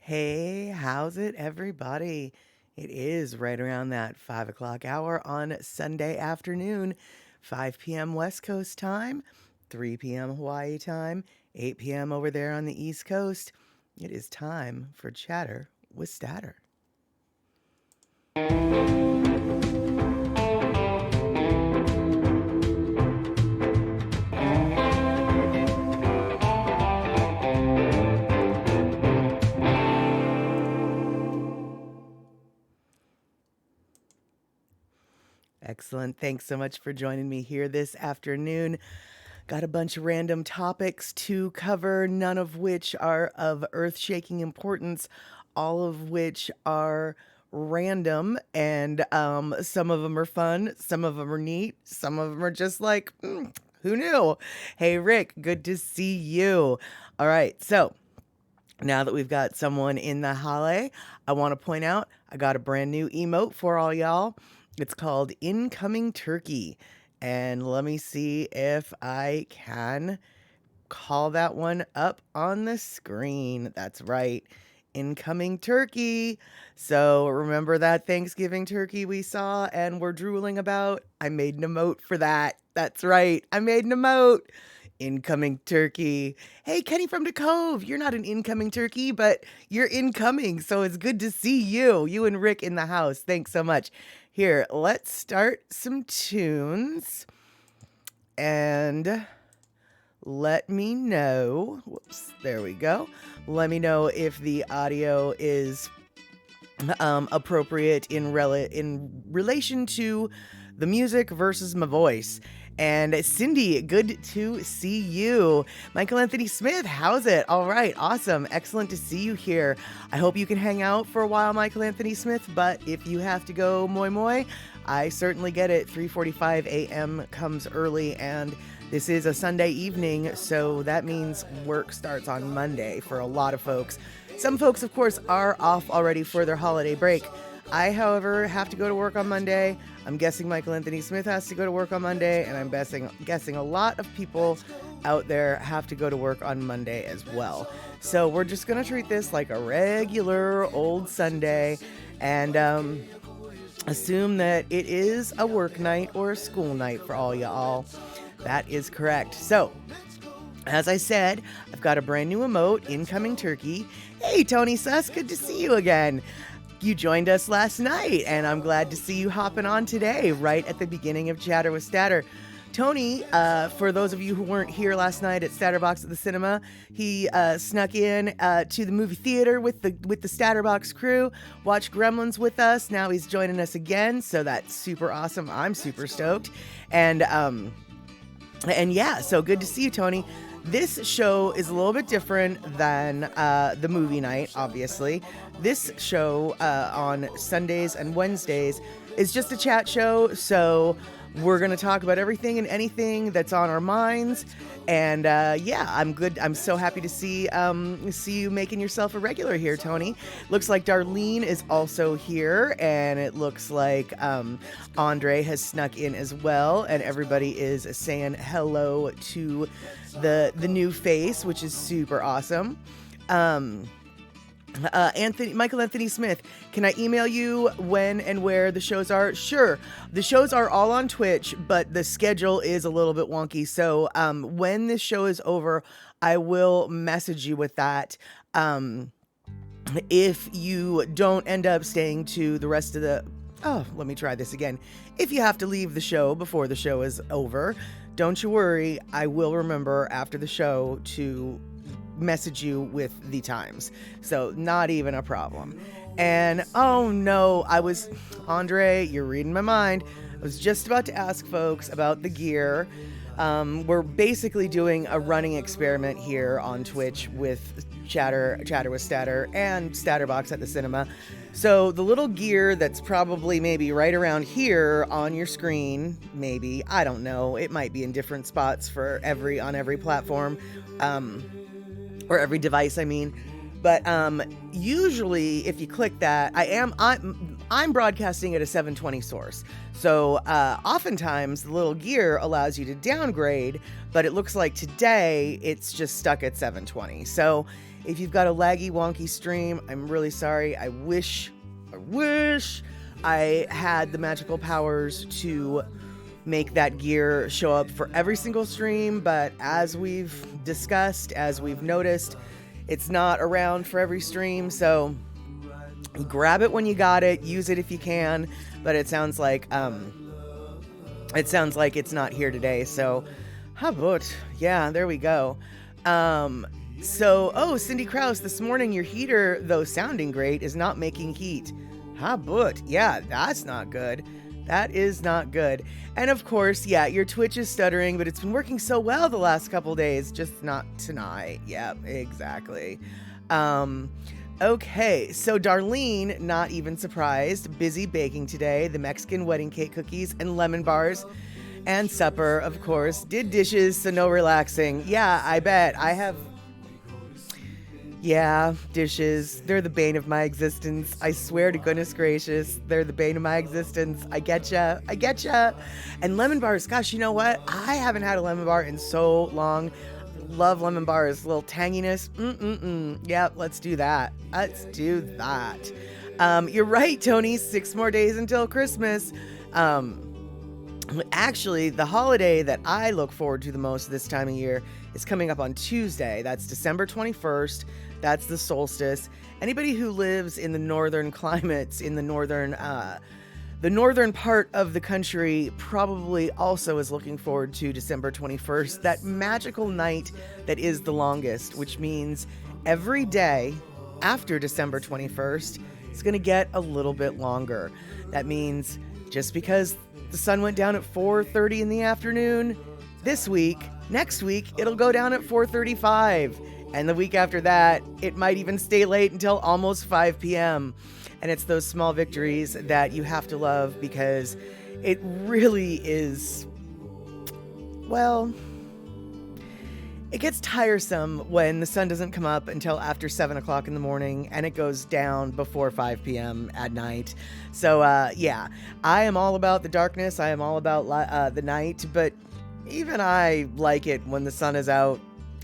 Hey, how's it, everybody? It is right around that 5 o'clock hour on Sunday afternoon, 5 p.m. West Coast time, 3 p.m. Hawaii time, 8 p.m. over there on the East Coast. It is time for Chatter with Statter. Excellent. Thanks so much for joining me here this afternoon. Got a bunch of random topics to cover, none of which are of earth-shaking importance, all of which are random, and some of them are fun, some of them are neat, some of them are just like, who knew? Hey, Rick, good to see you. All right, so now that we've got someone in the hallway, I want to point out I got a brand new emote for all y'all. It's called Incoming Turkey. And let me see if I can call that one up on the screen. That's right. Incoming turkey. So remember that Thanksgiving turkey we saw and we're drooling about? I made an emote for that. That's right. I made an emote. Incoming turkey. Hey, Kenny from the Cove. You're not an incoming turkey, but you're incoming. So it's good to see you. You and Rick in the house. Thanks so much. Here, let's start some tunes. And let me know. Whoops, there we go. Let me know if the audio is appropriate in relation to the music versus my voice. And Cindy, good to see you. Michael Anthony Smith, how's it? All right, awesome. Excellent to see you here. I hope you can hang out for a while, Michael Anthony Smith, but if you have to go moi moi, I certainly get it. 3:45 a.m. comes early, and this is a Sunday evening, so that means work starts on Monday for a lot of folks. Some folks, of course, are off already for their holiday break. I, however, have to go to work on Monday. I'm guessing Michael Anthony Smith has to go to work on Monday, and I'm guessing a lot of people out there have to go to work on Monday as well. So we're just going to treat this like a regular old Sunday and assume that it is a work night or a school night for all y'all. That is correct. So, as I said, I've got a brand new emote, Incoming Turkey. Hey, Tony Suss, good to see you again. You joined us last night, and I'm glad to see you hopping on today, right at the beginning of Chatter with Statter. Tony, for those of you who weren't here last night at Statterbox at the cinema, he snuck in to the movie theater with the Statterbox crew, watched Gremlins with us. Now he's joining us again, so that's super awesome. I'm super stoked. And yeah, so good to see you, Tony. This show is a little bit different than the movie night, obviously. This show on Sundays and Wednesdays is just a chat show, so we're going to talk about everything and anything that's on our minds. And yeah, I'm good. I'm so happy to see you making yourself a regular here, Tony. Looks like Darlene is also here, and it looks like Andre has snuck in as well, and everybody is saying hello to the new face, which is super awesome. Michael Anthony Smith, can I email you when and where the shows are? Sure. The shows are all on Twitch, but the schedule is a little bit wonky. So when this show is over, I will message you with that. If you don't end up staying to the rest of the... Oh, let me try this again. If you have to leave the show before the show is over, don't you worry. I will remember after the show to message you with the times. So not even a problem. And oh no, Andre, you're reading my mind. I was just about to ask folks about the gear. We're basically doing a running experiment here on Twitch with Chatter with Statter and Statterbox at the cinema. So the little gear that's probably maybe right around here on your screen, maybe, I don't know. It might be in different spots on every platform. Or every device, I mean. But usually, if you click that, I'm broadcasting at a 720 source. So oftentimes, the little gear allows you to downgrade, but it looks like today it's just stuck at 720. So If you've got a laggy, wonky stream, I'm really sorry. I wish I had the magical powers to make that gear show up for every single stream, but as we've discussed, as we've noticed, it's not around for every stream, so grab it when you got it, use it if you can, but it sounds like it's not here today, so how about, yeah, there we go. Cindy Krause, this morning your heater, though sounding great, is not making heat. How about, yeah, that's not good. That is not good. And of course, yeah, your Twitch is stuttering, but it's been working so well the last couple days, just not tonight. Yep, exactly. Okay, so Darlene, not even surprised, busy baking today, the Mexican wedding cake cookies and lemon bars, and supper, of course. Did dishes, so no relaxing. Yeah, I bet. I have... Yeah, dishes. They're the bane of my existence. I swear to goodness gracious, they're the bane of my existence. I getcha. I getcha. And lemon bars, gosh, you know what? I haven't had a lemon bar in so long. Love lemon bars. A little tanginess. Yep, let's do that. Let's do that. You're right, Tony. 6 more days until Christmas. Actually, the holiday that I look forward to the most this time of year is coming up on Tuesday. That's December 21st. That's the solstice. Anybody who lives in the northern climates, in the northern part of the country, probably also is looking forward to December 21st, that magical night that is the longest, which means every day after December 21st, it's going to get a little bit longer. That means just because the sun went down at 4:30 in the afternoon this week, next week, it'll go down at 4:35. And the week after that, it might even stay late until almost 5 p.m. And it's those small victories that you have to love, because it really is, well, it gets tiresome when the sun doesn't come up until after 7 o'clock in the morning and it goes down before 5 p.m. at night. So, yeah, I am all about the darkness. I am all about the night, but even I like it when the sun is out.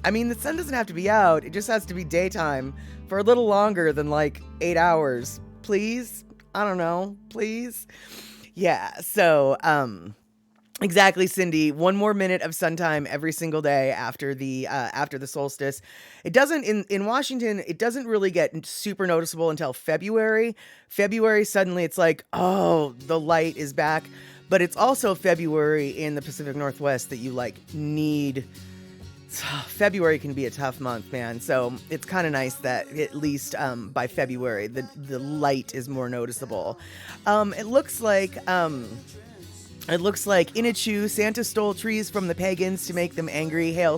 I mean, the sun doesn't have to be out. It just has to be daytime for a little longer than like 8 hours. Please? I don't know. Please? Yeah. So, exactly, Cindy. 1 more minute of sun time every single day after the solstice. It doesn't, in Washington, it doesn't really get super noticeable until February. February, suddenly it's like, oh, the light is back. But it's also February in the Pacific Northwest that you like need. February can be a tough month, man. So it's kind of nice that at least by February the light is more noticeable. It looks like Inichu, Santa stole trees from the pagans to make them angry. Hail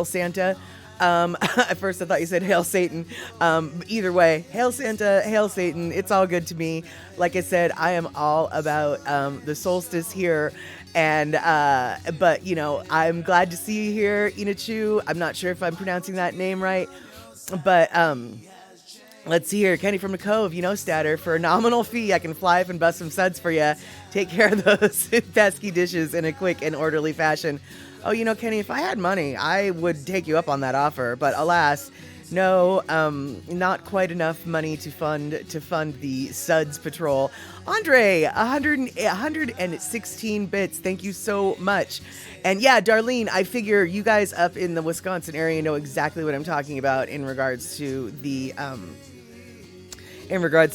Santa. At first I thought you said Hail Satan. Either way, Hail Santa, Hail Satan. It's all good to me. Like I said, I am all about the solstice here. And, but, you know, I'm glad to see you here, Inachu. I'm not sure if I'm pronouncing that name right, but, let's see here. Kenny from the Cove, you know, Statter, for a nominal fee, I can fly up and bust some suds for you. Take care of those pesky dishes in a quick and orderly fashion. Oh, you know, Kenny, if I had money, I would take you up on that offer, but alas, no, not quite enough money to fund the Suds Patrol. Andre, 116 bits. Thank you so much. And yeah, Darlene, I figure you guys up in the Wisconsin area know exactly what I'm talking about in regards to the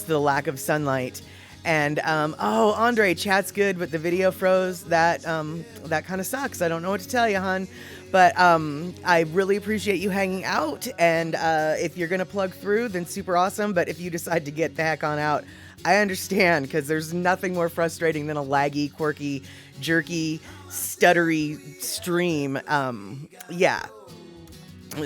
lack of sunlight. And oh, Andre, chat's good, but the video froze. That kind of sucks. I don't know what to tell you, hon. But I really appreciate you hanging out. And if you're gonna plug through, then super awesome. But if you decide to get the heck on out, I understand, because there's nothing more frustrating than a laggy, quirky, jerky, stuttery stream. Yeah.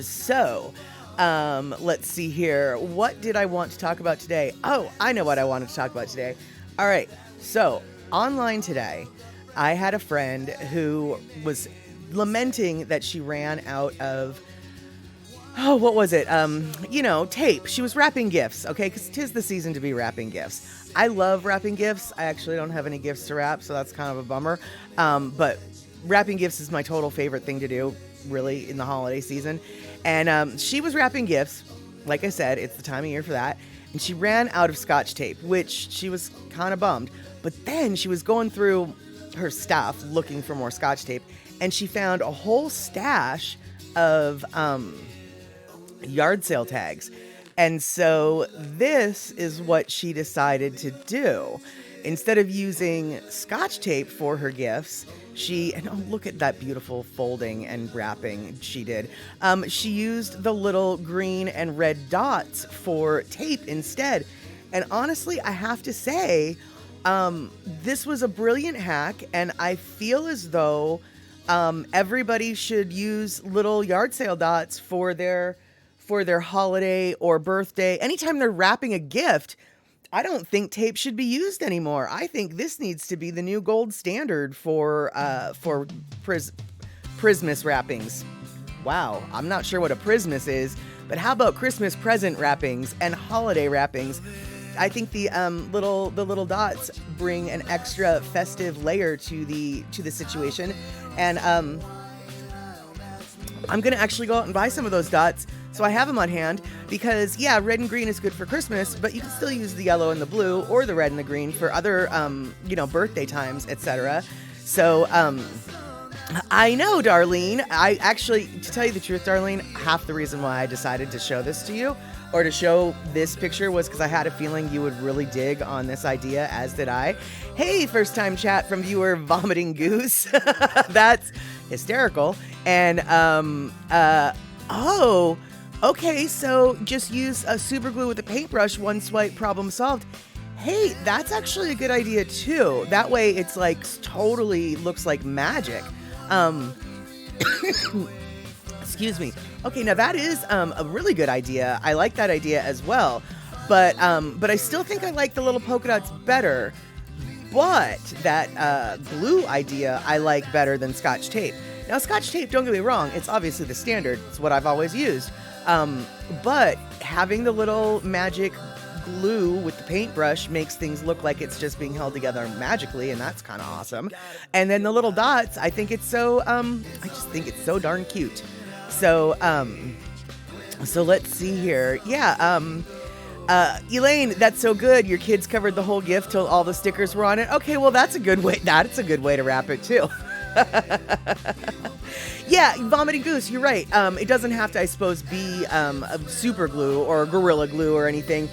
So. Let's see here. What did I want to talk about today? Oh, I know what I wanted to talk about today. All right. So online today, I had a friend who was lamenting that she ran out of, oh, what was it? Tape. She was wrapping gifts. Okay. 'Cause 'tis the season to be wrapping gifts. I love wrapping gifts. I actually don't have any gifts to wrap, so that's kind of a bummer. But wrapping gifts is my total favorite thing to do, really, in the holiday season. And she was wrapping gifts, like I said, it's the time of year for that. And she ran out of Scotch tape, which she was kind of bummed. But then she was going through her stuff looking for more Scotch tape, and she found a whole stash of yard sale tags. And so this is what she decided to do. Instead of using Scotch tape for her gifts, and oh, look at that beautiful folding and wrapping she did. She used the little green and red dots for tape instead. And honestly, I have to say, this was a brilliant hack, and I feel as though everybody should use little yard sale dots for their holiday or birthday. Anytime they're wrapping a gift, I don't think tape should be used anymore. I think this needs to be the new gold standard for Christmas wrappings. Wow, I'm not sure what a Christmas is, but how about Christmas present wrappings and holiday wrappings? I think the little dots bring an extra festive layer to the situation, and I'm gonna actually go out and buy some of those dots so I have them on hand, because yeah, red and green is good for Christmas, but you can still use the yellow and the blue or the red and the green for other birthday times, etc. So I know, Darlene. I actually, to tell you the truth, Darlene, half the reason why I decided to show this to you, or to show this picture, was because I had a feeling you would really dig on this idea, as did I. Hey, first time chat from viewer Vomiting Goose. That's hysterical. And, oh, okay, so just use a super glue with a paintbrush, one swipe, problem solved. Hey, that's actually a good idea too. That way it's like totally looks like magic. Excuse me. Okay, now that is a really good idea. I like that idea as well. But I still think I like the little polka dots better. But that blue idea I like better than Scotch tape. Now, Scotch tape, don't get me wrong, it's obviously the standard. It's what I've always used. But having the little magic glue with the paintbrush makes things look like it's just being held together magically, and that's kind of awesome. And then the little dots, I think it's so, I just think it's so darn cute. So, so let's see here. Yeah, Elaine, that's so good. Your kids covered the whole gift till all the stickers were on it. Okay, well, that's a good way. That's a good way to wrap it too. Yeah, Vomiting Goose, you're right. It doesn't have to, I suppose, be a super glue or Gorilla Glue or anything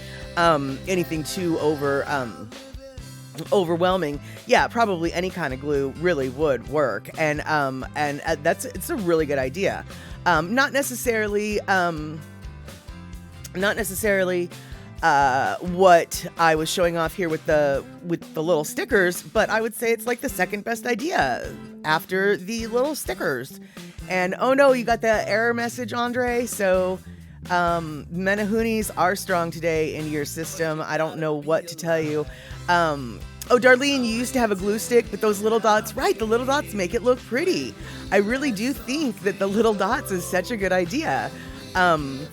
too overwhelming. Yeah, probably any kind of glue really would work, and it's a really good idea. Not necessarily what I was showing off here with the little stickers, but I would say it's like the second best idea after the little stickers. And oh no, you got the error message, Andre. So Menahunis are strong today in your system. I don't know what to tell you. Oh, Darlene, you used to have a glue stick, but those little dots, right? The little dots make it look pretty. I really do think that the little dots is such a good idea. Oh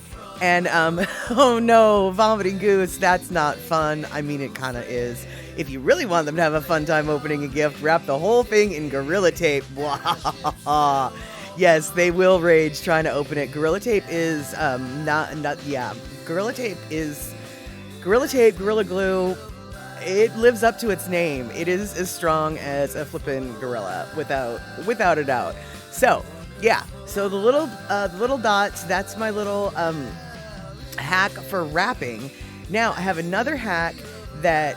no, Vomiting Goose, that's not fun. I mean, it kind of is. If you really want them to have a fun time opening a gift, wrap the whole thing in Gorilla Tape. Yes, they will rage trying to open it. Gorilla Tape is, Gorilla Tape is, Gorilla Glue, it lives up to its name. It is as strong as a flippin' gorilla, without a doubt. So, yeah, so the little dots, that's my little, hack for wrapping. Now I have another hack that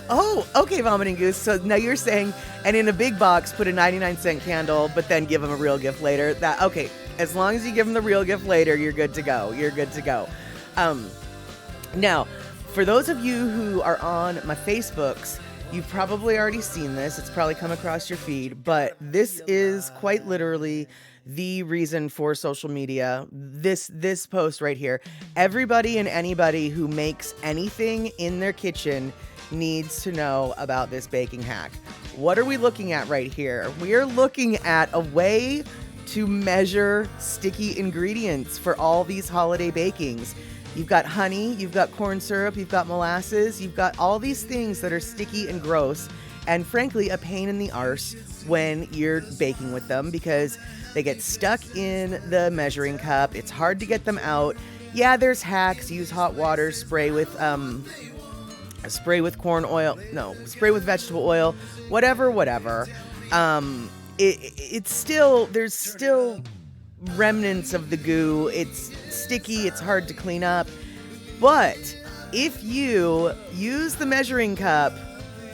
oh, okay, Vomiting Goose. So now you're saying, and in a big box put a 99-cent candle, but then give them a real gift later. That okay, as long as you give them the real gift later, you're good to go. Now, for those of you who are on my Facebooks, you've probably already seen this. It's probably come across your feed, but this is quite literally the reason for social media. This post right here. Everybody and anybody who makes anything in their kitchen needs to know about this baking hack. What are we looking at right here? We are looking at a way to measure sticky ingredients for all these holiday bakings. You've got honey, you've got corn syrup, you've got molasses, you've got all these things that are sticky and gross, and frankly, a pain in the arse when you're baking with them, because They get stuck in the measuring cup. It's hard to get them out. Yeah, there's hacks. Use hot water, spray with corn oil. No, spray with vegetable oil. Whatever. It's still, there's still remnants of the goo. It's sticky. It's hard to clean up. But if you use the measuring cup,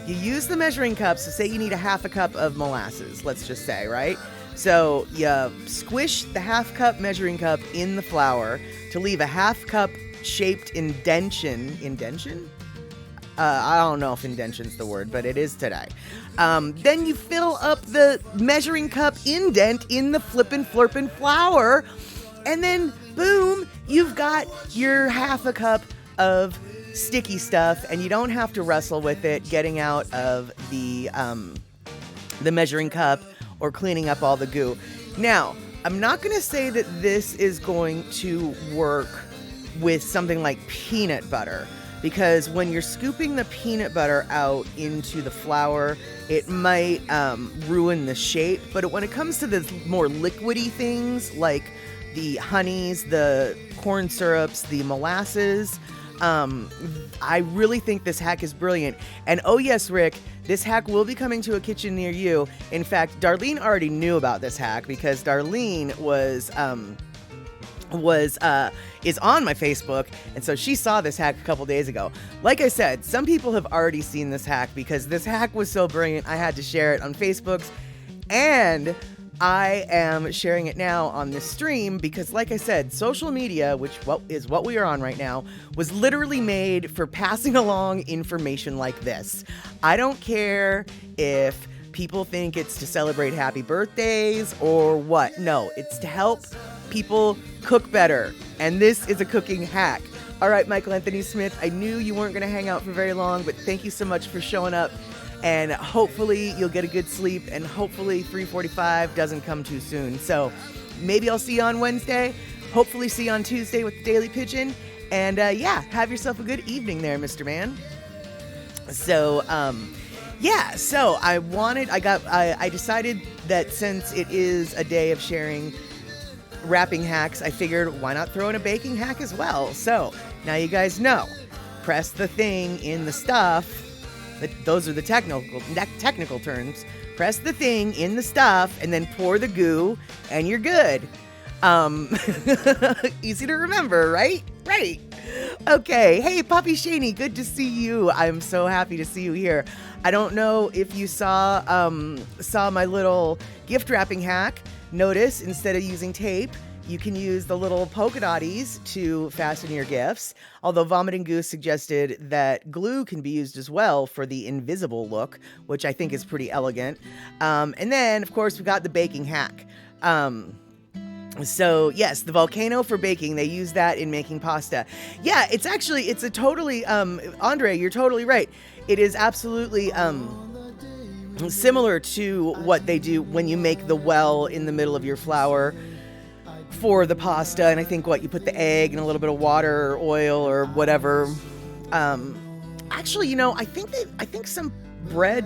so say you need a half a cup of molasses, let's just say, right? So you squish the half cup measuring cup in the flour to leave a half cup shaped indention? I don't know if indention's the word, but it is today. Then you fill up the measuring cup indent in the flippin' flurpin' flour, and then boom, you've got your half a cup of sticky stuff, and you don't have to wrestle with it getting out of the measuring cup or cleaning up all the goo. Now, I'm not going to say that this is going to work with something like peanut butter, because when you're scooping the peanut butter out into the flour, it might ruin the shape. But when it comes to the more liquidy things like the honeys, the corn syrups, the molasses, I really think this hack is brilliant. And oh yes, Rick, this hack will be coming to a kitchen near you. In fact, Darlene already knew about this hack because Darlene is on my Facebook, and so she saw this hack a couple days ago. Like I said, some people have already seen this hack because this hack was so brilliant I had to share it on Facebook's, and I am sharing it now on this stream because, like I said, social media, which is what we are on right now, was literally made for passing along information like this. I don't care if people think it's to celebrate happy birthdays or what. No, it's to help people cook better. And this is a cooking hack. All right, Michael Anthony Smith, I knew you weren't going to hang out for very long, but thank you so much for showing up. And hopefully you'll get a good sleep, and hopefully 3:45 doesn't come too soon. So maybe I'll see you on Wednesday. Hopefully see you on Tuesday with the Daily Pidgin. And yeah, have yourself a good evening there, Mr. Man. So so I decided that since it is a day of sharing wrapping hacks, I figured why not throw in a baking hack as well. So now you guys know, press the thing in the stuff. Those are the technical terms. Press the thing in the stuff and then pour the goo and you're good. Easy to remember, right? Right. Okay. Hey, Poppy Shaney, good to see you. I'm so happy to see you here. I don't know if you saw my little gift wrapping hack. Notice instead of using tape, you can use the little polka dotties to fasten your gifts. Although Vomiting Goose suggested that glue can be used as well for the invisible look, which I think is pretty elegant. And then, of course, we got the baking hack. So yes, the volcano for baking, they use that in making pasta. Yeah, it's a totally, Andre, you're totally right. It is absolutely, similar to what they do when you make the well in the middle of your flour for the pasta. And I think you put the egg and a little bit of water or oil or whatever. Actually, I think some bread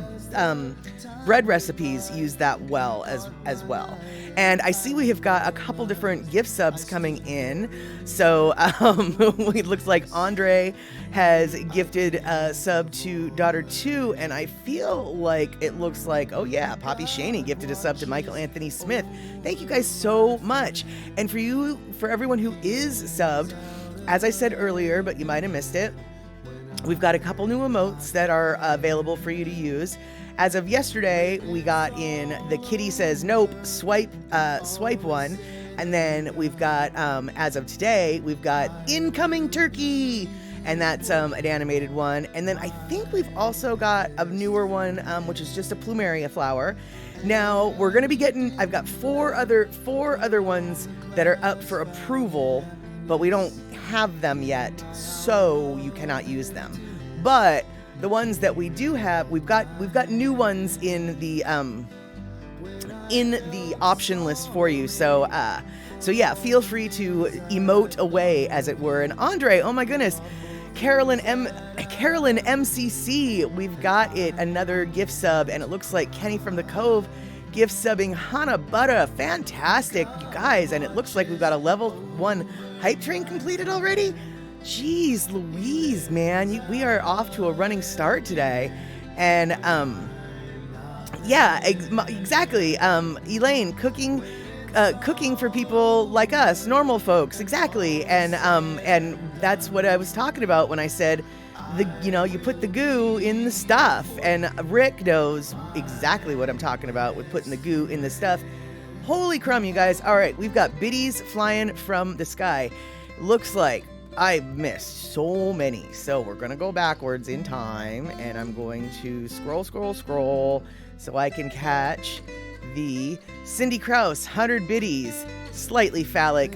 recipes use that well as well. And I see we have got a couple different gift subs coming in. So it looks like Andre has gifted a sub to Daughter 2, and I feel like it looks like, oh yeah, Poppy Shaney gifted a sub to Michael Anthony Smith. Thank you guys so much. And for everyone who is subbed, as I said earlier, but you might have missed it, we've got a couple new emotes that are available for you to use. As of yesterday, we got in the Kitty Says Nope swipe one. And then we've got, as of today, we've got Incoming Turkey. And that's an animated one. And then I think we've also got a newer one, which is just a plumeria flower. Now, we're going to be I've got four other ones that are up for approval, but we don't have them yet, so you cannot use them. But the ones that we do have, we've got new ones in the option list for you. So yeah, feel free to emote away, as it were. And Andre, oh my goodness, Carolyn MCC, we've got another gift sub, and it looks like Kenny from the Cove gift subbing Hana Butter. Fantastic, you guys. And it looks like we've got a level 1 hype train completed already. Jeez Louise, man. We are off to a running start today. And, yeah, exactly. Elaine, cooking for people like us, normal folks. Exactly. And that's what I was talking about when I said, you put the goo in the stuff, and Rick knows exactly what I'm talking about with putting the goo in the stuff. Holy crumb, you guys. All right, we've got biddies flying from the sky. Looks like I missed so many. So we're going to go backwards in time, and I'm going to scroll so I can catch the Cindy Krause 100 biddies, slightly phallic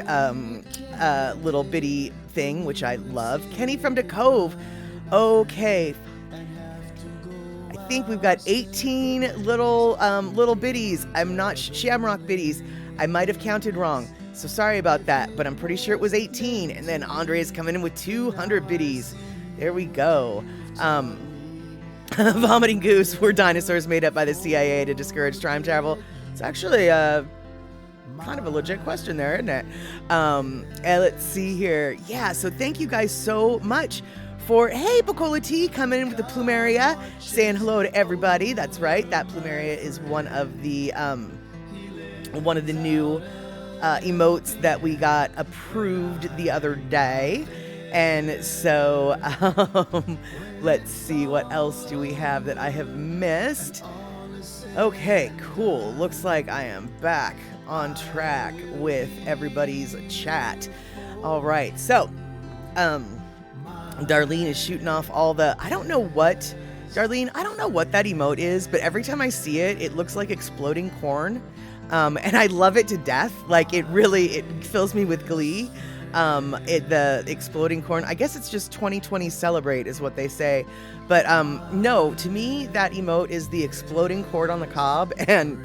little biddy thing, which I love. Kenny from the Cove. Okay, I think we've got 18 little biddies. I'm not Shamrock biddies. I might have counted wrong, so sorry about that, but I'm pretty sure it was 18. And then Andre is coming in with 200 biddies. There we go. Vomiting goose. Were dinosaurs made up by the CIA to discourage time travel? It's actually kind of a legit question there, isn't it? And let's see here. Yeah, so thank you guys so much for, hey, Bacola T coming in with the Plumeria, saying hello to everybody. That's right, that Plumeria is one of the new emotes that we got approved the other day. And so let's see, what else do we have that I have missed? Okay, cool. Looks like I am back on track with everybody's chat. All right, so Darlene is shooting off all the, Darlene, I don't know what that emote is, but every time I see it, it looks like exploding corn. And I love it to death. Like, it fills me with glee. The exploding corn, I guess it's just 2020 celebrate is what they say. But no, to me, that emote is the exploding corn on the cob, and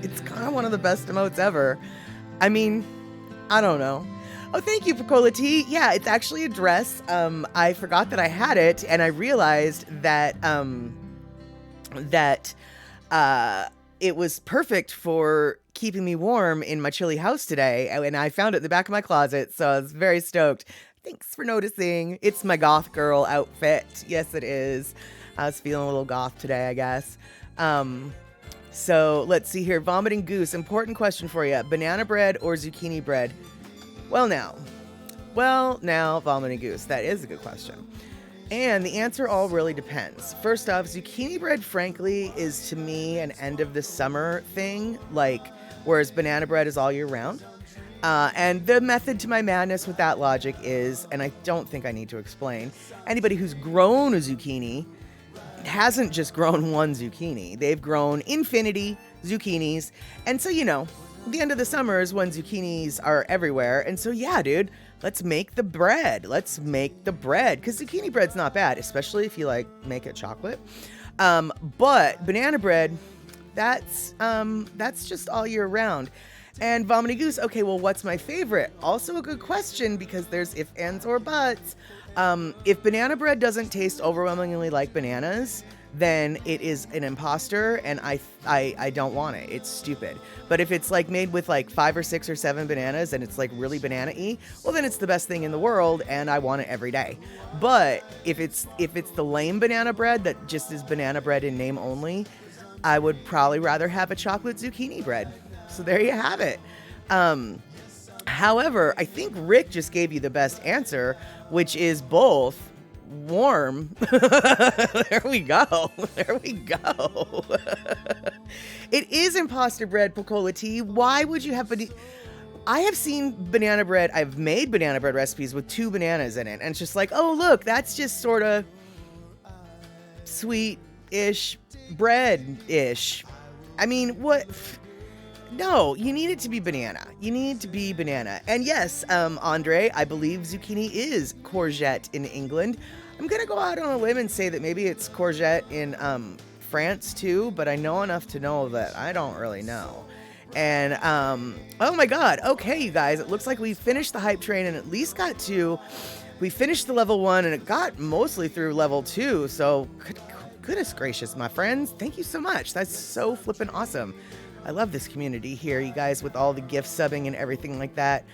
it's kind of one of the best emotes ever. I mean, I don't know. Oh, thank you, Picola T. Yeah, it's actually a dress. I forgot that I had it, and I realized that it was perfect for keeping me warm in my chilly house today, and I found it in the back of my closet, so I was very stoked. Thanks for noticing. It's my goth girl outfit. Yes, it is. I was feeling a little goth today, I guess. So let's see here. Vomiting goose. Important question for you. Banana bread or zucchini bread? Well now, vomiting goose. That is a good question. And the answer all really depends. First off, zucchini bread, frankly, is to me an end of the summer thing, whereas banana bread is all year round. And the method to my madness with that logic is, and I don't think I need to explain, anybody who's grown a zucchini hasn't just grown one zucchini. They've grown infinity zucchinis. And so, the end of the summer is when zucchinis are everywhere. And so, yeah, dude, let's make the bread. Because zucchini bread's not bad, especially if you make it chocolate. But banana bread, that's just all year round. And vomiting goose, okay, well, what's my favorite? Also a good question, because there's if, ands, or buts. If banana bread doesn't taste overwhelmingly like bananas, then it is an imposter, and I don't want it. It's stupid. But if it's made with 5 or 6 or 7 bananas and it's really banana-y, well, then it's the best thing in the world, and I want it every day. But if it's the lame banana bread that just is banana bread in name only, I would probably rather have a chocolate zucchini bread. So there you have it. However, I think Rick just gave you the best answer, which is both. Warm. There we go. It is imposter bread, Picola T. Why would you have I have seen banana bread. I've made banana bread recipes with 2 bananas in it, and it's just oh, look, that's just sort of sweet-ish bread-ish. I mean, what? No, you need it to be banana. And yes, Andre, I believe zucchini is courgette in England. I'm going to go out on a limb and say that maybe it's courgette in France too, but I know enough to know that I don't really know. And, oh my God. Okay, you guys, it looks like we finished the hype train and at least we finished the level 1 and it got mostly through level 2. So Goodness gracious, my friends. Thank you so much. That's so flippin' awesome. I love this community here, you guys, with all the gift subbing and everything like that.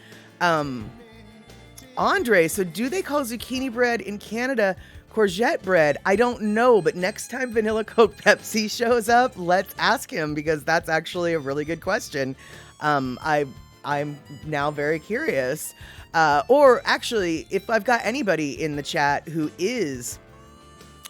Andre, so do they call zucchini bread in Canada courgette bread? I don't know, but next time Vanilla Coke Pepsi shows up, let's ask him, because that's actually a really good question. I'm now very curious. Or actually, if I've got anybody in the chat who is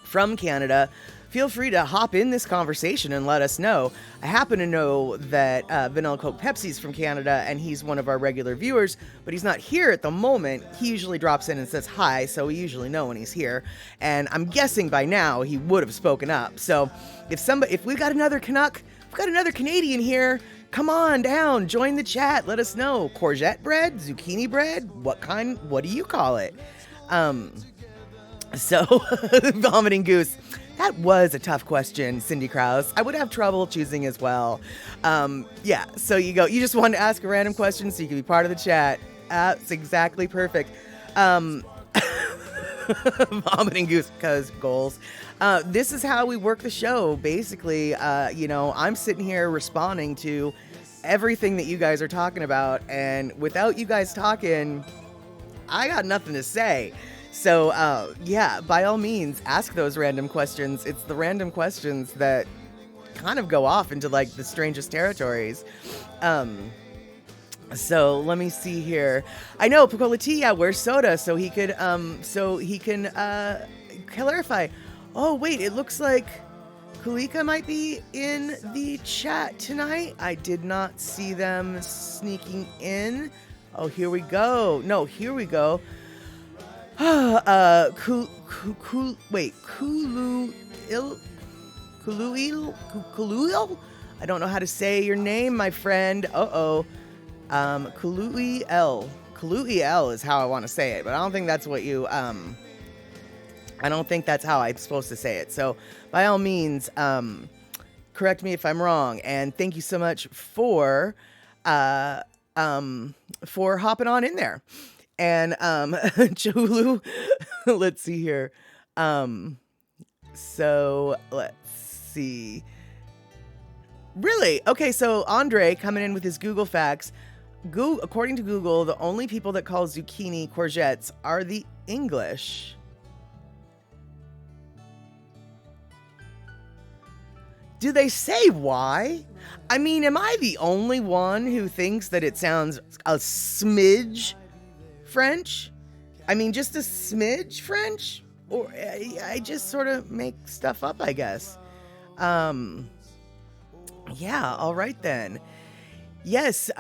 from Canada, feel free to hop in this conversation and let us know. I happen to know that Vanilla Coke Pepsi's from Canada, and he's one of our regular viewers, but he's not here at the moment. He usually drops in and says hi, so we usually know when he's here. And I'm guessing by now he would have spoken up. So if we've got another Canuck, we've got another Canadian here, come on down, join the chat, let us know. Courgette bread, zucchini bread, what do you call it? So, Vomiting Goose. That was a tough question, Cindy Krause. I would have trouble choosing as well. Yeah, so you just wanted to ask a random question so you can be part of the chat. That's exactly perfect. Vomiting Goose, because goals. This is how we work the show, basically. I'm sitting here responding to everything that you guys are talking about, and without you guys talking, I got nothing to say. So, yeah, by all means, ask those random questions. It's the random questions that kind of go off into, like, the strangest territories. So, let me see here. I know, Picola T, yeah, where's Soda? So he can clarify. Oh, wait, it looks like Kulika might be in the chat tonight. I did not see them sneaking in. Oh, here we go. No, here we go. Kuluil? I don't know how to say your name, my friend. Kuluil. Kuluil is how I want to say it, but I don't think that's what you, I don't think that's how I'm supposed to say it. So, by all means, correct me if I'm wrong, and thank you so much for hopping on in there. And Chulu, let's see here. So let's see. Really? Okay, so Andre coming in with his Google facts. According to Google, the only people that call zucchini courgettes are the English. Do they say why? I mean, am I the only one who thinks that it sounds a smidge French? I mean, just a smidge French? Or I just sort of make stuff up, I guess. Yeah, all right then. Yes,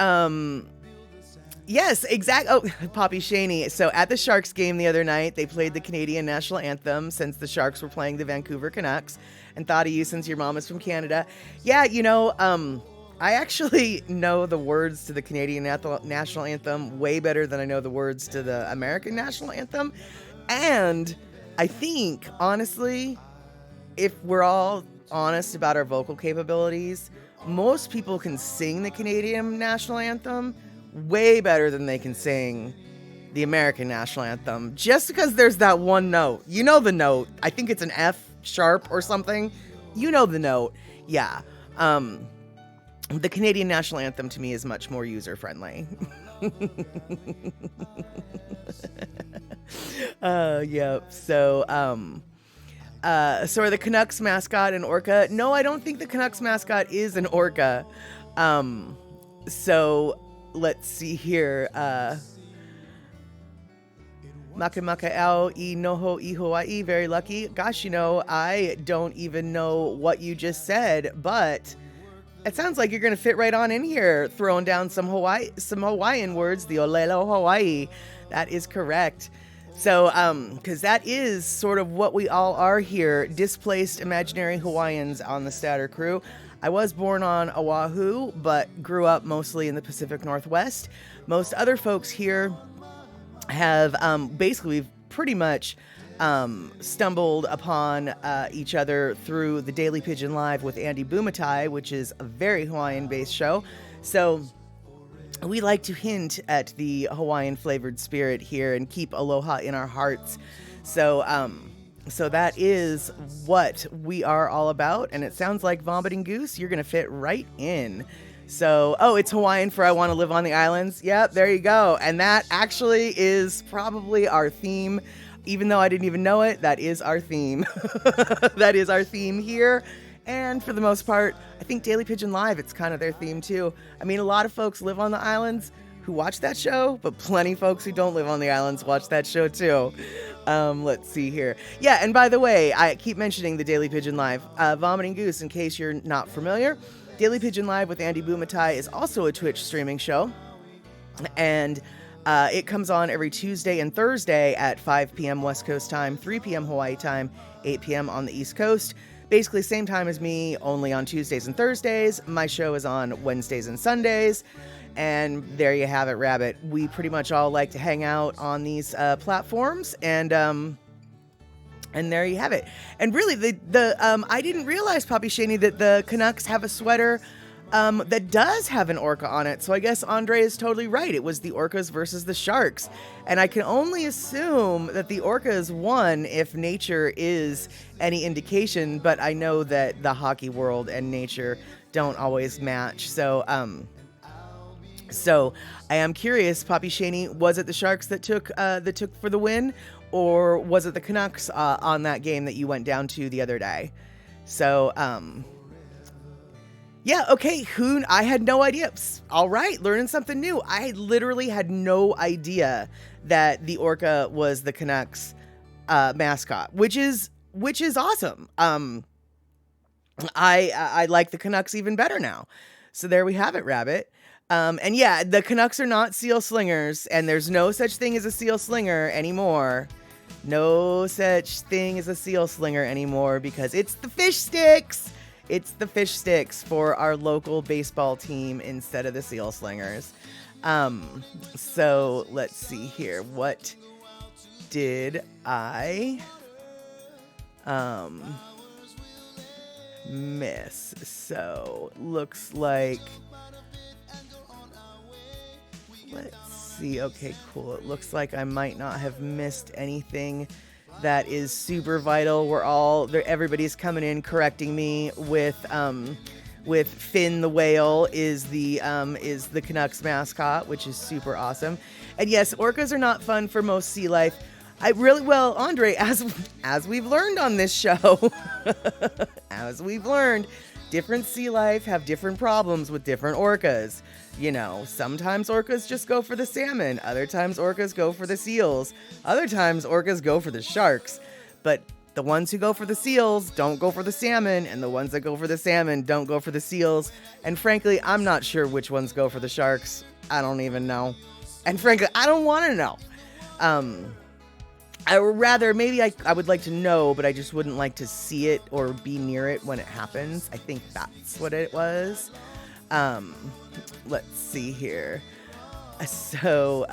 yes, exact. Oh, Poppy Shaney. So at the Sharks game the other night, they played the Canadian national anthem since the Sharks were playing the Vancouver Canucks, and thought of you since your mom is from Canada. Yeah, I actually know the words to the Canadian national anthem way better than I know the words to the American national anthem. And I think, honestly, if we're all honest about our vocal capabilities, most people can sing the Canadian national anthem way better than they can sing the American national anthem. Just because there's that one note. You know the note. I think it's an F sharp or something. You know the note. Yeah. The Canadian national anthem to me is much more user-friendly. Yep. So are the Canucks mascot an orca? No, I don't think the Canucks mascot is an orca. So let's see here. Makamaka ao I noho I Hawaii. Very lucky. Gosh, I don't even know what you just said, but it sounds like you're going to fit right on in here, throwing down some Hawaiian words, the Olelo Hawaii. That is correct. So, because that is sort of what we all are here, displaced imaginary Hawaiians on the Statter crew. I was born on Oahu, but grew up mostly in the Pacific Northwest. Most other folks here have basically pretty much stumbled upon each other through the Daily Pidgin Live with Andy Bumatai, which is a very Hawaiian-based show. So we like to hint at the Hawaiian-flavored spirit here and keep aloha in our hearts. So So that is what we are all about. And it sounds like Vomiting Goose, you're going to fit right in. So, oh, it's Hawaiian for I Want to Live on the Islands. Yep, there you go. And that actually is probably our theme. Even though I didn't even know it, that is our theme. That is our theme here. And for the most part, I think Daily Pigeon Live, it's kind of their theme too. I mean, a lot of folks live on the islands who watch that show, but plenty folks who don't live on the islands watch that show too. Let's see here. Yeah, and by the way, I keep mentioning the Daily Pigeon Live. Vomiting Goose, in case you're not familiar, Daily Pigeon Live with Andy Bumatai is also a Twitch streaming show. And it comes on every Tuesday and Thursday at 5 p.m. West Coast time, 3 p.m. Hawaii time, 8 p.m. on the East Coast. Basically, same time as me, only on Tuesdays and Thursdays. My show is on Wednesdays and Sundays. And there you have it, Rabbit. We pretty much all like to hang out on these platforms. And there you have it. And really, I didn't realize, Poppy Shaney, that the Canucks have a sweater that does have an orca on it. So I guess Andre is totally right. It was the orcas versus the sharks. And I can only assume that the orcas won if nature is any indication. But I know that the hockey world and nature don't always match. So I am curious, Poppy Shaney, was it the Sharks that took for the win, or was it the Canucks on that game that you went down to the other day? So, yeah, okay, I had no idea. All right, learning something new. I literally had no idea that the orca was the Canucks mascot, which is awesome. I like the Canucks even better now. So there we have it, Rabbit. And yeah, the Canucks are not seal slingers, and there's no such thing as a seal slinger anymore. No such thing as a seal slinger anymore, because it's the fish sticks. It's the fish sticks for our local baseball team instead of the seal slingers. So let's see here. What did I miss? So looks like, let's see. Okay, cool. It looks like I might not have missed anything that is super vital. Everybody's coming in correcting me with Finn the whale is the Canucks mascot, which is super awesome. And yes, orcas are not fun for most sea life. Andre, as we've learned on this show, different sea life have different problems with different orcas. You know, sometimes orcas just go for the salmon. Other times orcas go for the seals. Other times orcas go for the sharks. But the ones who go for the seals don't go for the salmon, and the ones that go for the salmon don't go for the seals. And frankly, I'm not sure which ones go for the sharks. I don't even know. And frankly, I don't want to know. I would rather, maybe I would like to know, but I just wouldn't like to see it or be near it when it happens. I think that's what it was. Let's see here. So,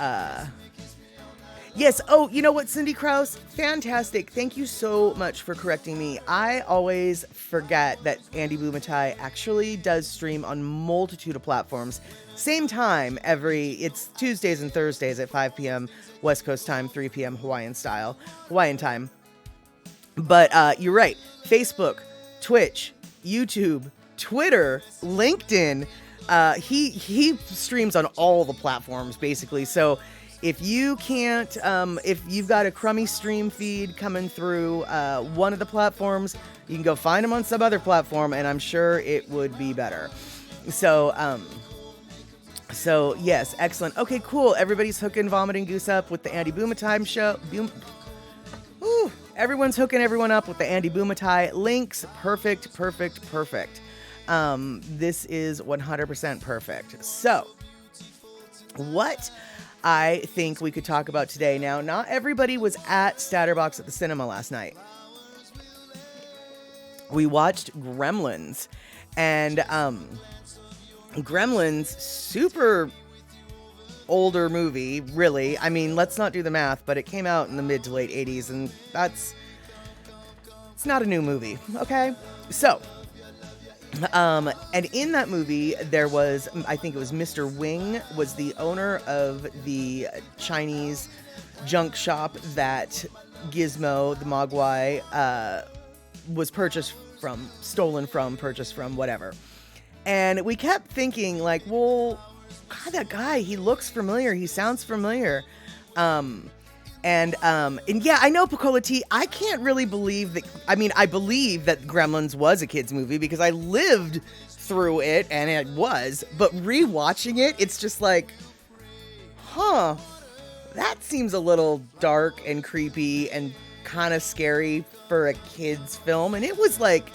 yes. Oh, you know what, Cindy Krause? Fantastic. Thank you so much for correcting me. I always forget that Andy Bumatai actually does stream on multitude of platforms. Same time it's Tuesdays and Thursdays at 5 p.m. West Coast time, 3 p.m. Hawaiian time. But you're right. Facebook, Twitch, YouTube, Twitter, LinkedIn. He streams on all the platforms, basically. So if you can't, if you've got a crummy stream feed coming through one of the platforms, you can go find him on some other platform, and I'm sure it would be better. So yes, excellent. Okay, cool. Everybody's hooking Vomiting Goose up with the Andy Bumatai show. Everyone's hooking everyone up with the Andy Bumatai links. Perfect. This is 100% perfect. So, what I think we could talk about today. Now, not everybody was at Statterbox at the cinema last night. We watched Gremlins, and Gremlins, super older movie, really. I mean, let's not do the math, but it came out in the mid to late 80s, and it's not a new movie, okay? So, and in that movie, there was, I think it was Mr. Wing was the owner of the Chinese junk shop that Gizmo, the Mogwai, was stolen from, purchased from, whatever. And we kept thinking, like, well, God, that guy, he looks familiar. He sounds familiar. And yeah, I know, Picola T, I can't really believe that. I mean, I believe that Gremlins was a kid's movie because I lived through it and it was, but rewatching it, it's just like, huh, that seems a little dark and creepy and kind of scary for a kid's film. And it was like,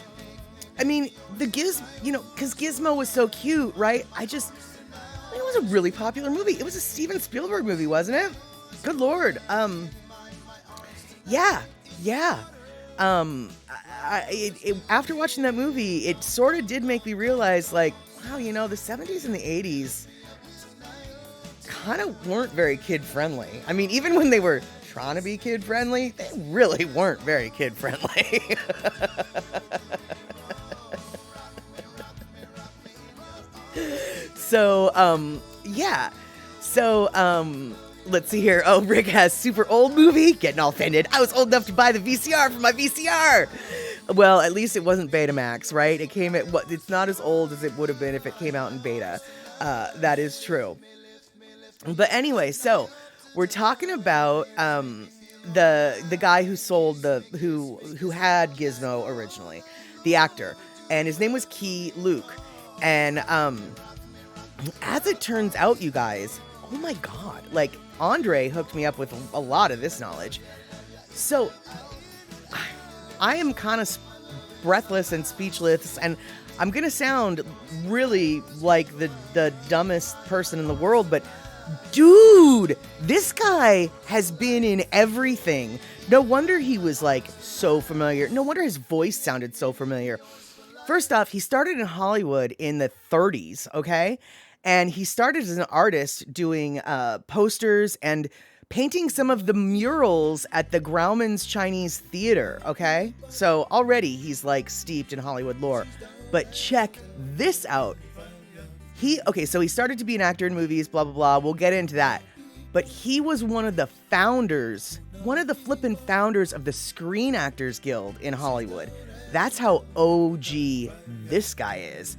I mean, because Gizmo was so cute, right? It was a really popular movie. It was a Steven Spielberg movie, wasn't it? Good Lord. Yeah. After watching that movie, it sort of did make me realize, like, wow, the 70s and the 80s kind of weren't very kid-friendly. I mean, even when they were trying to be kid-friendly, they really weren't very kid-friendly. So, yeah. So, let's see here. Oh, Rick has super old movie. Getting all offended. I was old enough to buy the VCR for my VCR. Well, at least it wasn't Betamax, right? It came at what? It's not as old as it would have been if it came out in beta. That is true. But anyway, so we're talking about the guy who sold who had Gizmo originally, the actor, and his name was Keye Luke, and as it turns out, you guys, oh my God, like, Andre hooked me up with a lot of this knowledge. So I am kind of breathless and speechless, and I'm going to sound really like the dumbest person in the world, but dude, this guy has been in everything. No wonder he was, like, so familiar. No wonder his voice sounded so familiar. First off, he started in Hollywood in the 30s, okay? And he started as an artist doing posters and painting some of the murals at the Grauman's Chinese Theater, okay? So already he's, like, steeped in Hollywood lore. But check this out. So he started to be an actor in movies, blah, blah, blah. We'll get into that. But he was one of the flippin' founders of the Screen Actors Guild in Hollywood. That's how OG this guy is.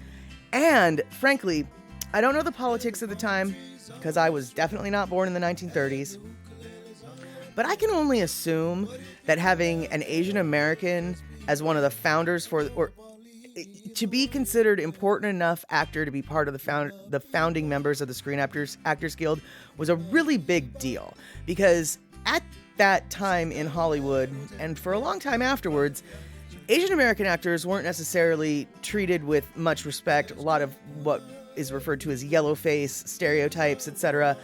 And frankly, I don't know the politics of the time, because I was definitely not born in the 1930s. But I can only assume that having an Asian American as one of the founders or to be considered important enough actor to be part of the founding members of the Screen Actors Guild was a really big deal. Because at that time in Hollywood, and for a long time afterwards, Asian American actors weren't necessarily treated with much respect. A lot of what is referred to as yellow face stereotypes, etc.,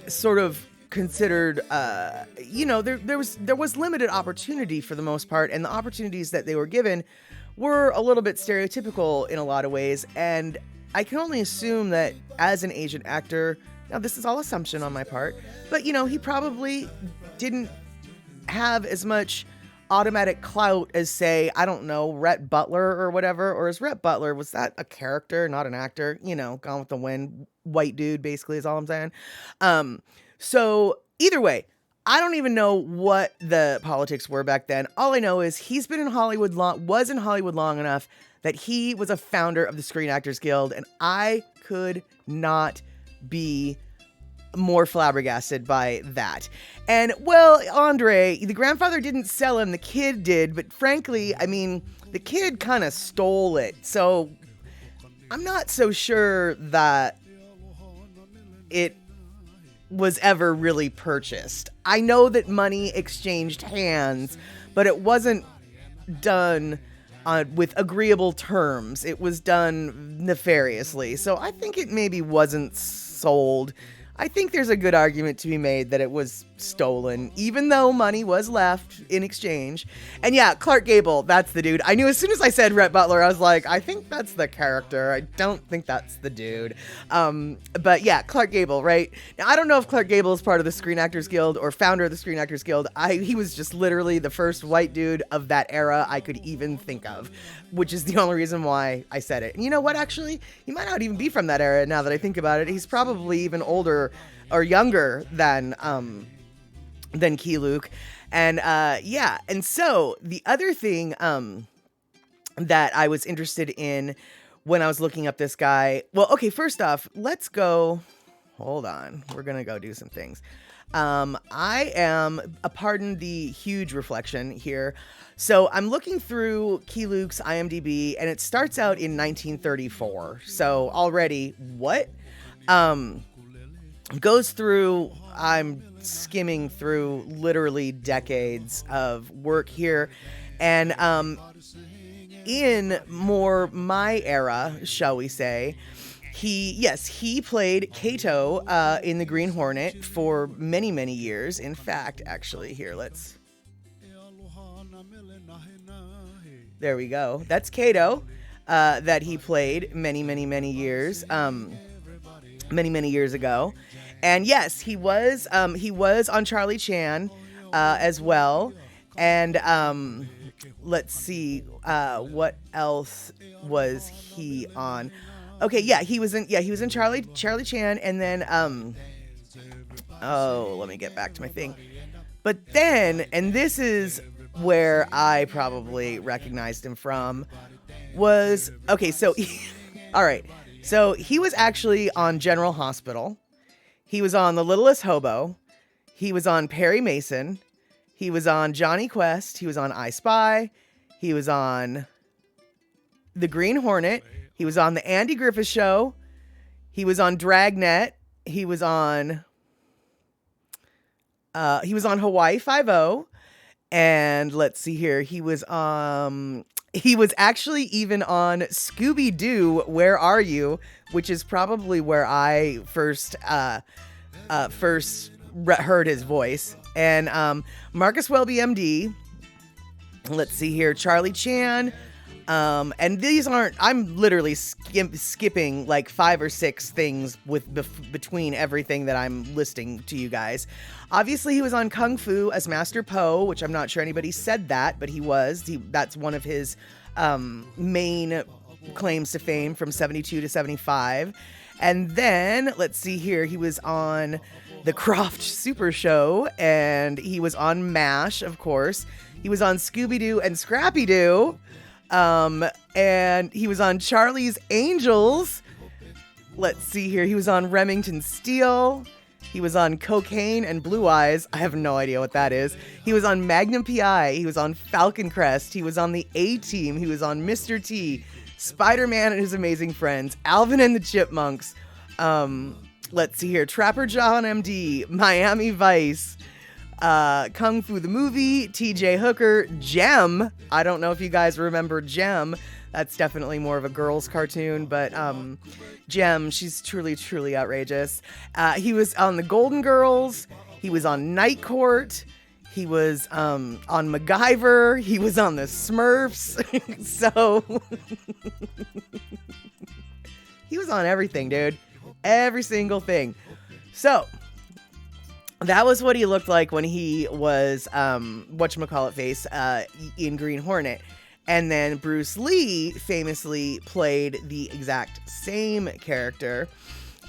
sort of considered, there was limited opportunity for the most part, and the opportunities that they were given were a little bit stereotypical in a lot of ways. And I can only assume that as an Asian actor, now this is all assumption on my part, but he probably didn't have as much automatic clout as, say, I don't know, Rhett Butler or whatever. Or is Rhett Butler, was that a character, not an actor? Gone with the Wind, white dude, basically, is all I'm saying. So either way, I don't even know what the politics were back then. All I know is he's been in Hollywood was in Hollywood long enough that he was a founder of the Screen Actors Guild, and I could not be more flabbergasted by that. And, well, Andre, the grandfather didn't sell him, the kid did, but frankly, I mean, the kid kind of stole it, so I'm not so sure that it was ever really purchased. I know that money exchanged hands, but it wasn't done with agreeable terms. It was done nefariously, so I think it maybe wasn't sold. I think there's a good argument to be made that it was stolen, even though money was left in exchange. And yeah, Clark Gable, that's the dude. I knew as soon as I said Rhett Butler, I was like, I think that's the character. I don't think that's the dude. But yeah, Clark Gable, right? Now, I don't know if Clark Gable is part of the Screen Actors Guild or founder of the Screen Actors Guild. He was just literally the first white dude of that era I could even think of, which is the only reason why I said it. And you know what, actually? He might not even be from that era now that I think about it. He's probably even older or younger than than Keye Luke. And yeah, and so the other thing that I was interested in when I was looking up this guy, well, okay, first off, let's go, hold on, we're gonna go do some things. I am, pardon the huge reflection here. So I'm looking through Keye Luke's IMDb, and it starts out in 1934. So already, what? Goes through, I'm skimming through literally decades of work here. And in more my era, shall we say, he played Kato in the Green Hornet for many, many years. In fact, actually, here, there we go. That's Kato that he played many, many, many years, many years ago. And yes, he was on Charlie Chan as well. And let's see, what else was he on? Okay, yeah, he was in Charlie Chan, and then let me get back to my thing. But then, and this is where I probably recognized him from, was, okay, so all right. So he was actually on General Hospital. He was on The Littlest Hobo. He was on Perry Mason. He was on Johnny Quest. He was on I Spy. He was on The Green Hornet. He was on The Andy Griffith Show. He was on Dragnet. He was on Hawaii Five-0. And let's see here. He was actually even on Scooby-Doo, Where Are You? Which is probably where I first heard his voice. And Marcus Welby, MD. Let's see here. Charlie Chan. And these aren't, I'm literally skipping like 5 or 6 things between everything that I'm listing to you guys. Obviously, he was on Kung Fu as Master Po, which I'm not sure anybody said that, but that's one of his main claims to fame from 72 to 75. And then, let's see here, he was on The Croft Super Show, and he was on MASH, of course. He was on Scooby-Doo and Scrappy-Doo. And he was on Charlie's Angels. Let's see here. He was on Remington Steele. He was on Cocaine and Blue Eyes. I have no idea what that is. He was on Magnum PI. He was on Falcon Crest. He was on the A-Team. He was on Mr. T, Spider-Man and His Amazing Friends, Alvin and the Chipmunks. Let's see here. Trapper John MD, Miami Vice, Kung Fu the Movie, TJ Hooker, Gem. I don't know if you guys remember Gem. That's definitely more of a girl's cartoon, but Gem, she's truly, truly outrageous. He was on The Golden Girls. He was on Night Court. He was on MacGyver. He was on the Smurfs. So he was on everything, dude. Every single thing. So that was what he looked like when he was whatchamacallit in Green Hornet. And then Bruce Lee famously played the exact same character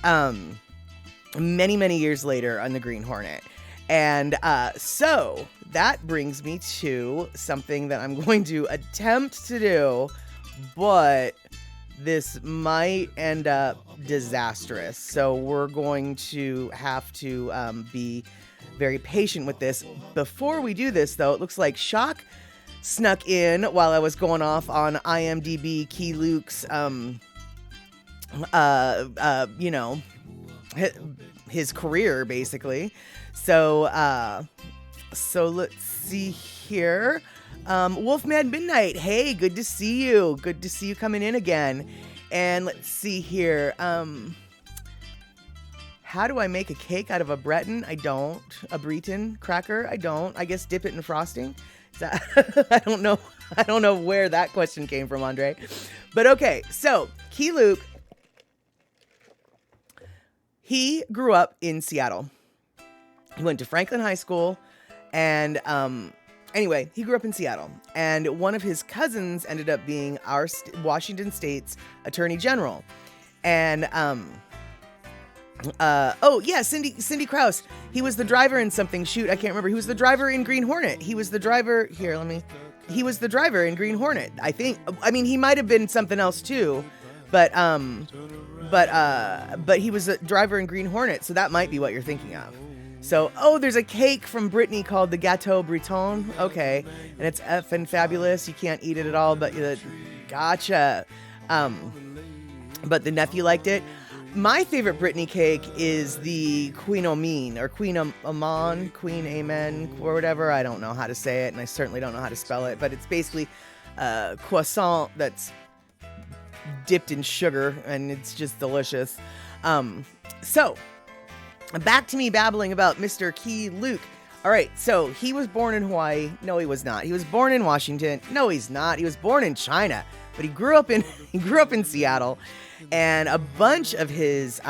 many, many years later on the Green Hornet. And so that brings me to something that I'm going to attempt to do, but this might end up disastrous. So we're going to have to be very patient with this. Before we do this, though, it looks like Shock snuck in while I was going off on IMDb Keye Luke's, his career, basically. So let's see here. Wolfman Midnight, hey, good to see you. Good to see you coming in again. And let's see here. How do I make a cake out of a Breton? I don't. A Breton cracker? I don't. I guess dip it in frosting. I don't know. I don't know where that question came from, Andre. But okay, so Keye Luke, he grew up in Seattle. He went to Franklin High School, and anyway, he grew up in Seattle. And one of his cousins ended up being our Washington State's Attorney General. And Oh yeah, Cindy Krause. He was the driver in something. Shoot, I can't remember. He was the driver in Green Hornet. He was the driver here. He was the driver in Green Hornet. I think. I mean, he might have been something else too, but he was a driver in Green Hornet. So that might be what you're thinking of. So, there's a cake from Brittany called the Gâteau Breton. Okay, and it's effing fabulous. You can't eat it at all, but gotcha. But the nephew liked it. My favorite Brittany cake is the Queen Omine, or Queen Amon, Queen Amen, or whatever. I don't know how to say it, and I certainly don't know how to spell it, but it's basically croissant that's dipped in sugar, and it's just delicious. So, back to me babbling about Mr. Keye Luke. All right, so he was born in Hawaii. No, he was not. He was born in Washington. No, he's not. He was born in China, but he grew up in Seattle. And a bunch of his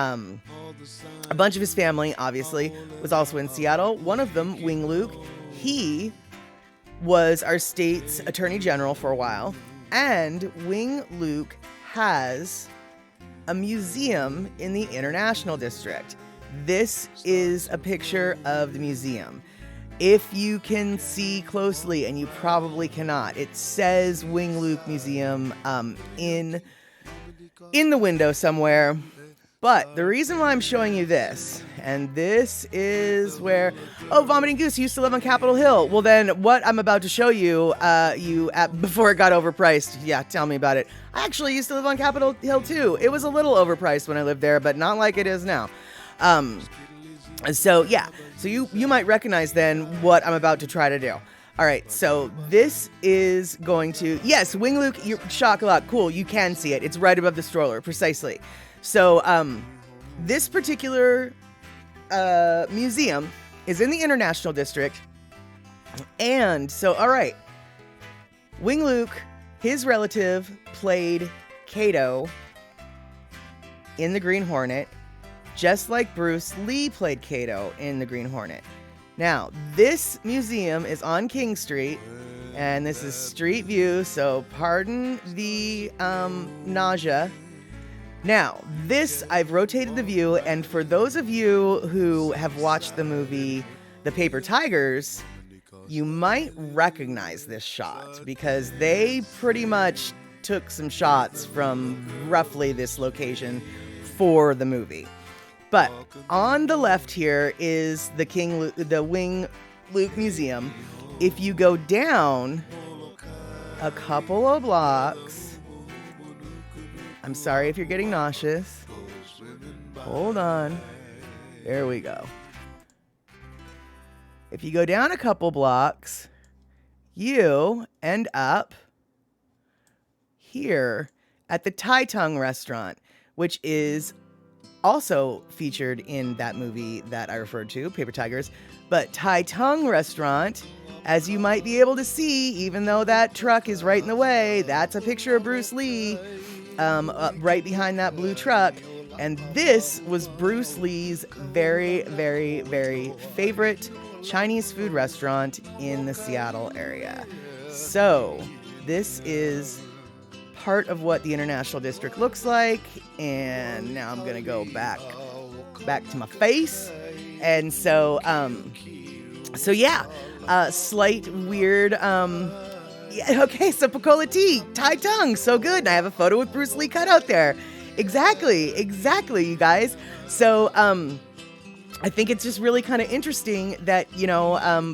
family, obviously, was also in Seattle. One of them, Wing Luke, he was our state's attorney general for a while. And Wing Luke has a museum in the International District. This is a picture of the museum. If you can see closely, and you probably cannot, it says Wing Luke Museum in the window somewhere. But the reason why I'm showing you this, and this is where, Vomiting Goose used to live on Capitol Hill. Well, then what I'm about to show you, before it got overpriced. Yeah, tell me about it. I actually used to live on Capitol Hill too. It was a little overpriced when I lived there, but not like it is now. So you might recognize then what I'm about to try to do. All right, so this is going to, yes, Wing Luke, shock a lot. Cool, you can see it. It's right above the stroller, precisely. So this particular museum is in the International District. And so, all right, Wing Luke, his relative, played Kato in the Green Hornet, just like Bruce Lee played Kato in the Green Hornet. Now, this museum is on King Street, and this is street view, so pardon the nausea. Now, I've rotated the view, and for those of you who have watched the movie The Paper Tigers, you might recognize this shot, because they pretty much took some shots from roughly this location for the movie. But on the left here is the Wing Luke Museum. If you go down a couple of blocks, I'm sorry if you're getting nauseous. Hold on. There we go. If you go down a couple blocks, you end up here at the Tai Tung restaurant, which is also featured in that movie that I referred to, Paper Tigers. But Tai Tung restaurant, as you might be able to see, even though that truck is right in the way, that's a picture of Bruce Lee right behind that blue truck. And this was Bruce Lee's very, very, very favorite Chinese food restaurant in the Seattle area. So this is part of what the International District looks like, and now I'm gonna go back to my face, and so slight weird, okay, so Picola tea, Tai Tung, so good, and I have a photo with Bruce Lee cut out there, exactly, you guys. So I think it's just really kind of interesting that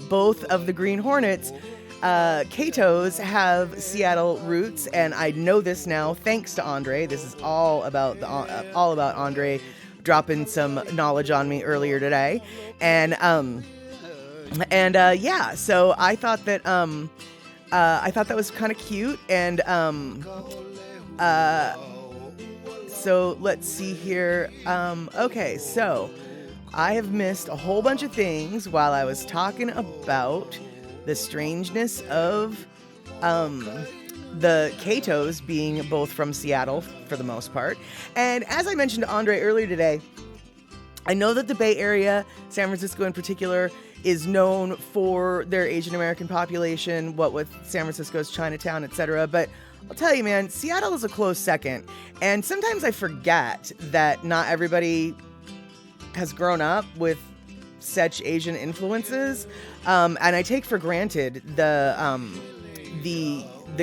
both of the Green Hornets, Katos, have Seattle roots, and I know this now thanks to Andre. This is all about Andre dropping some knowledge on me earlier today, and so I thought that was kind of cute, and so let's see here. Okay, so I have missed a whole bunch of things while I was talking about the strangeness of the Katos being both from Seattle for the most part. And as I mentioned to Andre earlier today, I know that the Bay Area, San Francisco in particular, is known for their Asian American population, what with San Francisco's Chinatown, etc. But I'll tell you, man, Seattle is a close second. And sometimes I forget that not everybody has grown up with such Asian influences, and I take for granted the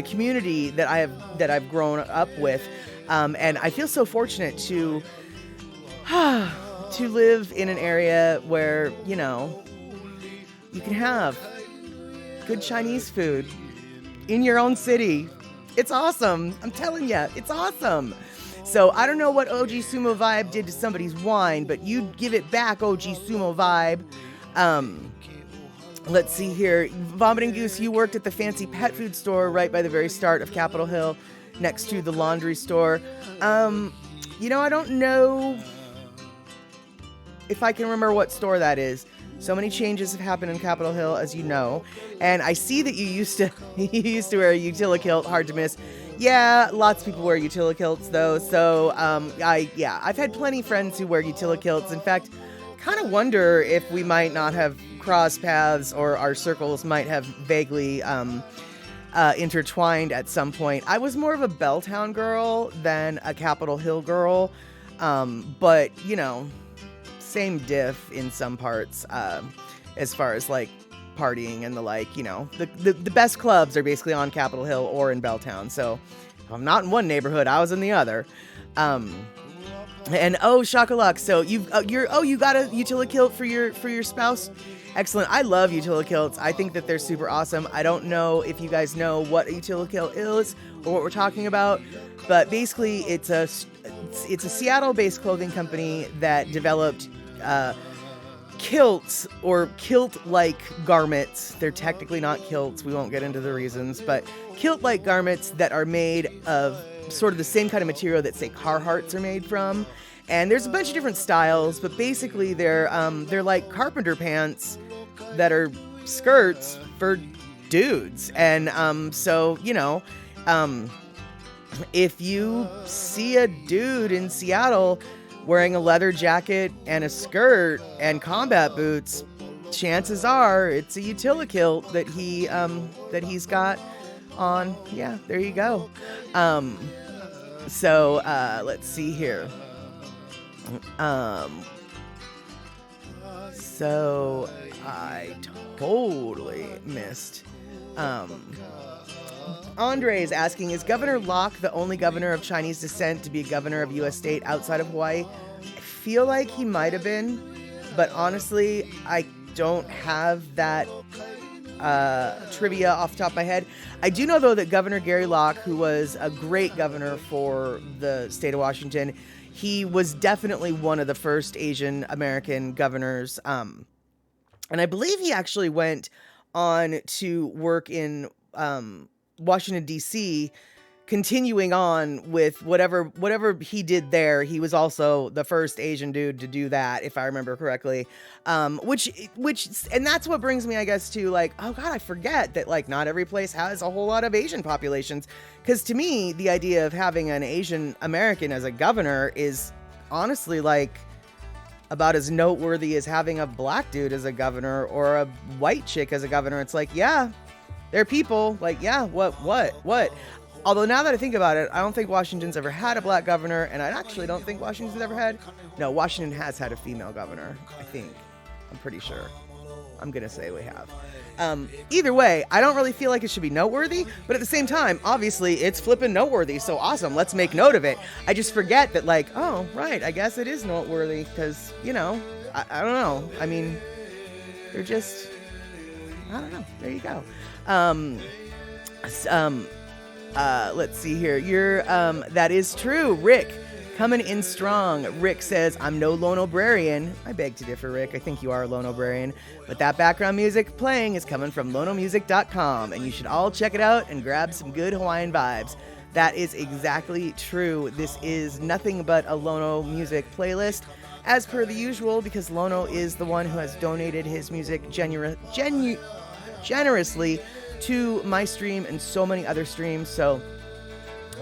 community that I've grown up with, and I feel so fortunate to live in an area where, you know, you can have good Chinese food in your own city. It's awesome. I'm telling you, it's awesome. So I don't know what OG Sumo Vibe did to somebody's wine, but you give it back, OG Sumo Vibe. Let's see here. Vomiting Goose, you worked at the fancy pet food store right by the very start of Capitol Hill, next to the laundry store. You know, I don't know if I can remember what store that is. So many changes have happened in Capitol Hill, as you know. And I see that you used to wear a Utilikilt, hard to miss. Yeah, lots of people wear Utilikilts though. So I've had plenty of friends who wear Utilikilts. In fact, kind of wonder if we might not have crossed paths, or our circles might have vaguely intertwined at some point. I was more of a Belltown girl than a Capitol Hill girl, but you know, same diff in some parts, as far as like partying and the like. You know, the best clubs are basically on Capitol Hill or in Belltown. So if I'm not in one neighborhood, I was in the other. And Shakalak, so you got a Utilikilt for your spouse. Excellent. I love Utilikilts. I think that they're super awesome. I don't know if you guys know what a Utilikilt is or what we're talking about, but basically it's a Seattle-based clothing company that developed kilts or kilt-like garments. They're technically not kilts. We won't get into the reasons, but kilt-like garments that are made of sort of the same kind of material that, say, Carhartts are made from. And there's a bunch of different styles, but basically they're like carpenter pants that are skirts for dudes. And so, you know, if you see a dude in Seattle wearing a leather jacket and a skirt and combat boots, chances are it's a Utilikilt that he's got on. Yeah, there you go. So let's see here. So I totally missed. Andre is asking, is Governor Locke the only governor of Chinese descent to be a governor of U.S. state outside of Hawaii? I feel like he might have been, but honestly, I don't have that trivia off the top of my head. I do know, though, that Governor Gary Locke, who was a great governor for the state of Washington, he was definitely one of the first Asian American governors. And I believe he actually went on to work in Washington, D.C., continuing on with whatever he did there. He was also the first Asian dude to do that, if I remember correctly. Which and that's what brings me, I guess, to like, oh God, I forget that like not every place has a whole lot of Asian populations. Because to me, the idea of having an Asian American as a governor is honestly like about as noteworthy as having a black dude as a governor or a white chick as a governor. It's like, yeah, they're people. Like, yeah, what? Although now that I think about it, I don't think Washington's ever had a black governor, and I actually don't think Washington's ever had... No, Washington has had a female governor, I think. I'm pretty sure. I'm going to say we have. Either way, I don't really feel like it should be noteworthy, but at the same time, obviously, it's flipping noteworthy, so awesome, let's make note of it. I just forget that, like, oh, right, I guess it is noteworthy, because, you know, I don't know. I mean, they're just... I don't know. There you go. Let's see here. That is true. Rick, coming in strong. Rick says, I'm no Lono-brarian. I beg to differ, Rick. I think you are a Lono-brarian. But that background music playing is coming from lonomusic.com, and you should all check it out and grab some good Hawaiian vibes. That is exactly true. This is nothing but a Lono music playlist, as per the usual, because Lono is the one who has donated his music generously to my stream and so many other streams. So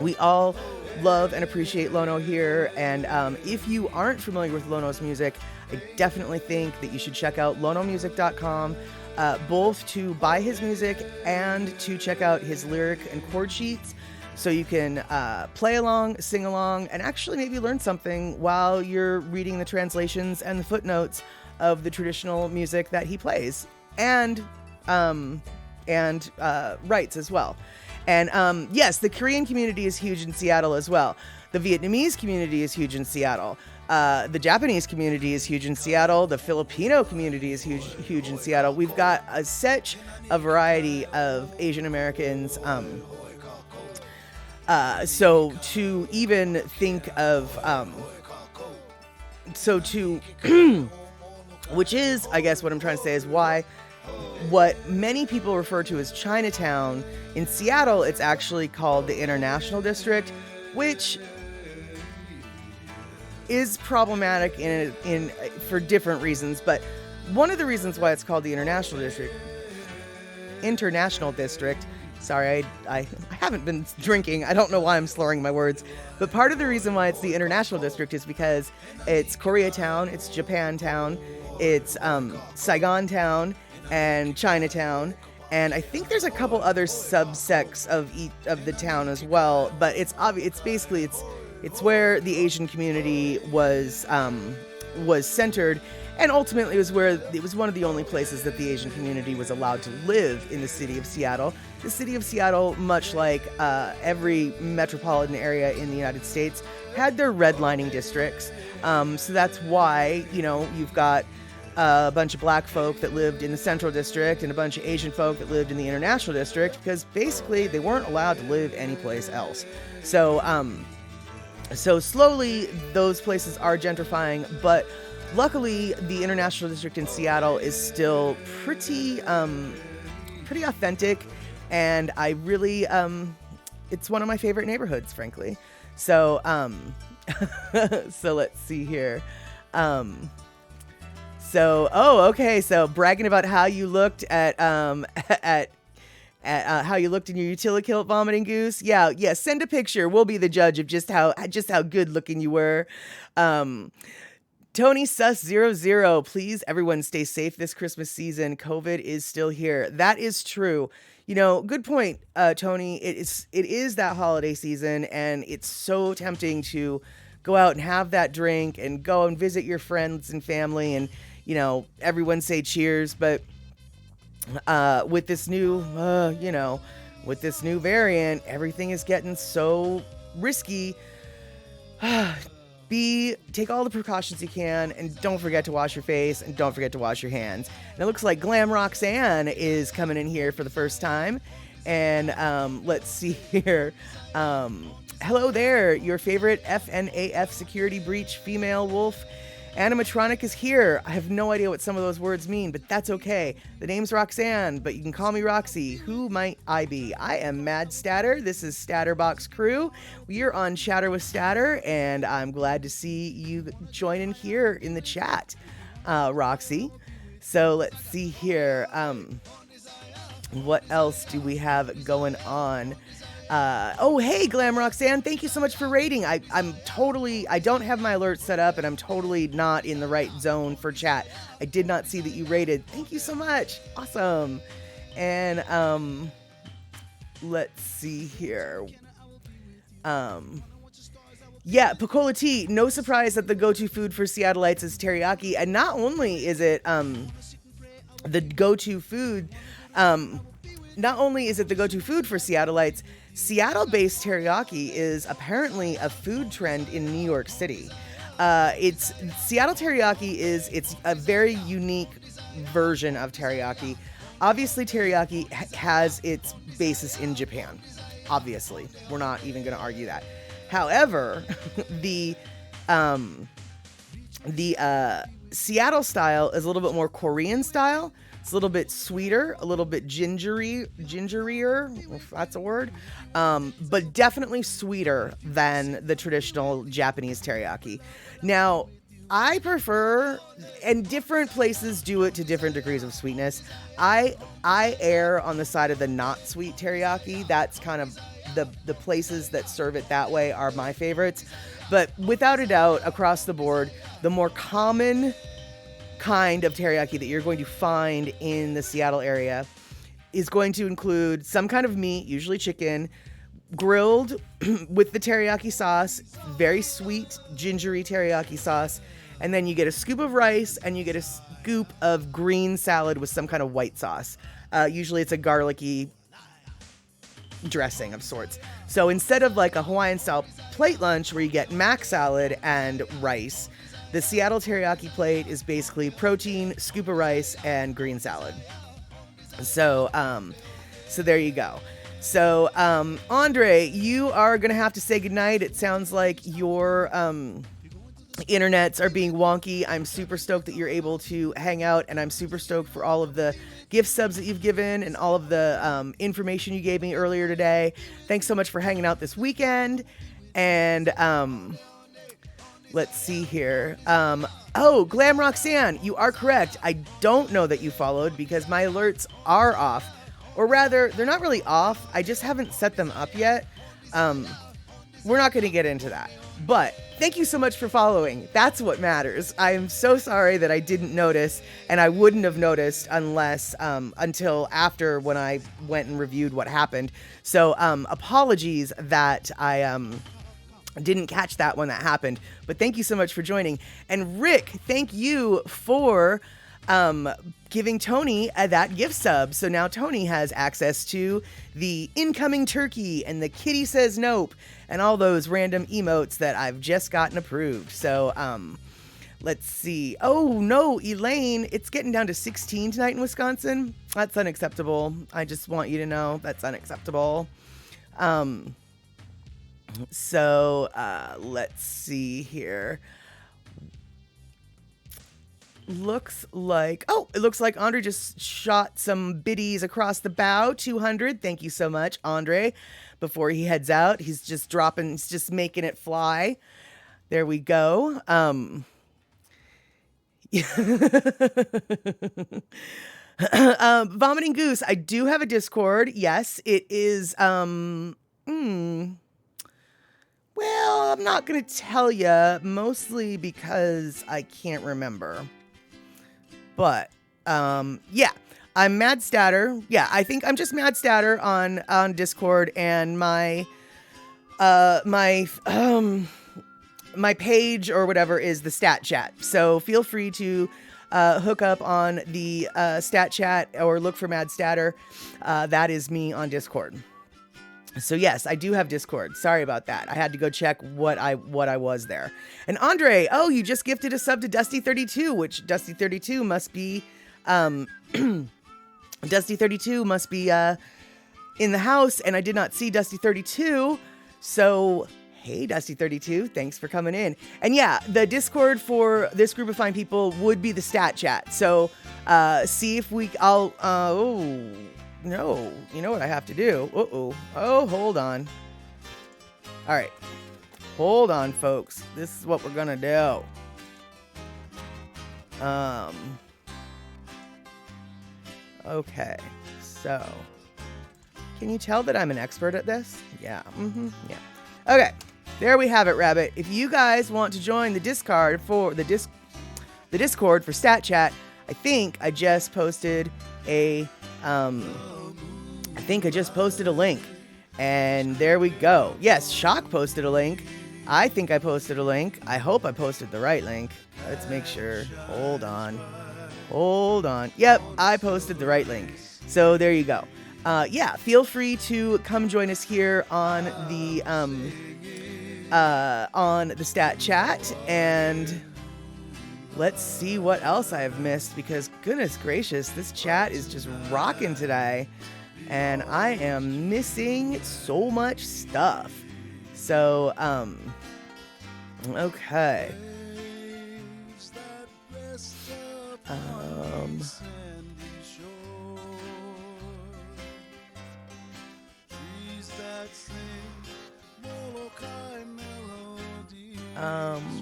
we all love and appreciate Lono here. And if you aren't familiar with Lono's music, I definitely think that you should check out lonomusic.com, both to buy his music and to check out his lyric and chord sheets. so you can play along, sing along, and actually maybe learn something while you're reading the translations and the footnotes of the traditional music that he plays and writes as well. And yes, the Korean community is huge in Seattle as well. The Vietnamese community is huge in Seattle. The Japanese community is huge in Seattle. The Filipino community is huge in Seattle. We've got such a variety of Asian Americans. So to even think of, which is, I guess what I'm trying to say is why what many people refer to as Chinatown, in Seattle, it's actually called the International District, which is problematic in for different reasons. But one of the reasons why it's called the International District, sorry, I haven't been drinking. I don't know why I'm slurring my words. But part of the reason why it's the International District is because it's Koreatown, it's Japantown, it's Saigon Town, and Chinatown. And I think there's a couple other subsects of each of the town as well. But it's obvious. It's basically it's where the Asian community was centered, and ultimately it was one of the only places that the Asian community was allowed to live in the city of Seattle. The city of Seattle, much like every metropolitan area in the United States, had their redlining districts. So that's why, you've got a bunch of black folk that lived in the Central District and a bunch of Asian folk that lived in the International District, because basically they weren't allowed to live anyplace else. So slowly those places are gentrifying, but luckily the International District in Seattle is still pretty authentic, and I really it's one of my favorite neighborhoods, frankly. So so let's see here. So bragging about how you looked at how you looked in your Utilikilt vomiting goose. Yeah. Send a picture. We'll be the judge of just how good looking you were. Tony Sus00, please everyone stay safe this Christmas season. COVID is still here. That is true. Good point, Tony. It is that holiday season, and it's so tempting to go out and have that drink and go and visit your friends and family, and everyone say cheers. But with this new variant, everything is getting so risky. Take all the precautions you can, and don't forget to wash your face, and don't forget to wash your hands. And it looks like Glam Roxanne is coming in here for the first time. And let's see here. Hello there, your favorite FNAF security breach female wolf animatronic is here. I have no idea what some of those words mean, but that's okay. The name's Roxanne, but you can call me Roxy. Who might I be? I am Mad Statter. This is Statterbox Crew. We're on Chatter with Statter, and I'm glad to see you join in here in the chat, Roxy. So let's see here. What else do we have going on? Hey, Glam Roxanne, thank you so much for raiding. I don't have my alerts set up, and I'm totally not in the right zone for chat. I did not see that you raided. Thank you so much. Awesome. And, let's see here. Picola Tea, no surprise that the go-to food for Seattleites is teriyaki. And not only is it, the go-to food for Seattleites, Seattle-based teriyaki is apparently a food trend in New York City. Seattle teriyaki it's a very unique version of teriyaki. Obviously, teriyaki has its basis in Japan. Obviously, we're not even going to argue that. However, the Seattle style is a little bit more Korean style. It's a little bit sweeter, a little bit gingerier, if that's a word, but definitely sweeter than the traditional Japanese teriyaki. Now, I prefer, and different places do it to different degrees of sweetness. I err on the side of the not sweet teriyaki. That's kind of the places that serve it that way are my favorites. But without a doubt, across the board, the more common kind of teriyaki that you're going to find in the Seattle area is going to include some kind of meat, usually chicken, grilled with the teriyaki sauce, very sweet, gingery teriyaki sauce. And then you get a scoop of rice and you get a scoop of green salad with some kind of white sauce. Usually it's a garlicky dressing of sorts. So instead of like a Hawaiian style plate lunch where you get mac salad and rice, the Seattle teriyaki plate is basically protein, scoop of rice, and green salad. So there you go. So, Andre, you are going to have to say goodnight. It sounds like your internets are being wonky. I'm super stoked that you're able to hang out, and I'm super stoked for all of the gift subs that you've given and all of the information you gave me earlier today. Thanks so much for hanging out this weekend. And let's see here. Glam Roxanne, you are correct. I don't know that you followed because my alerts are off. Or rather, they're not really off. I just haven't set them up yet. We're not going to get into that. But thank you so much for following. That's what matters. I am so sorry that I didn't notice, and I wouldn't have noticed unless until after when I went and reviewed what happened. So apologies that I didn't catch that when that happened. But thank you so much for joining. And Rick, thank you for giving Tony that gift sub. So now Tony has access to the incoming turkey and the kitty says nope and all those random emotes that I've just gotten approved. So let's see. Oh no, Elaine, it's getting down to 16 tonight in Wisconsin. That's unacceptable. I just want you to know that's unacceptable. So let's see here. It looks like Andre just shot some biddies across the bow. 200. Thank you so much, Andre. Before he heads out, he's just making it fly. There we go. Vomiting Goose, I do have a Discord. Yes, it is. Well, I'm not going to tell you, mostly because I can't remember. But, yeah, I'm Mad Statter. Yeah, I think I'm just Mad Statter on Discord, and my page or whatever is the Stat Chat. So feel free to hook up on the Stat Chat or look for Mad Statter. That is me on Discord. So yes, I do have Discord. Sorry about that. I had to go check what I was there. And Andre, you just gifted a sub to Dusty32, which Dusty32 must be Dusty32 must be in the house, and I did not see Dusty32. So hey, Dusty32, thanks for coming in. And yeah, the Discord for this group of fine people would be the Stat Chat. So see if no, you know what I have to do. Oh, hold on. All right. Hold on, folks. This is what we're going to do. Okay. So, can you tell that I'm an expert at this? Yeah. Yeah. Okay. There we have it, Rabbit. If you guys want to join the Discord for the Discord for Stat Chat, I think I just posted a link, and there we go. Yes, Shock posted a link. I think I posted a link. I hope I posted the right link. Let's make sure. Hold on. Yep, I posted the right link. So there you go. Yeah, feel free to come join us here on the Stat Chat, and let's see what else I have missed, because goodness gracious, this chat is just rocking today, and I am missing so much stuff. So, okay.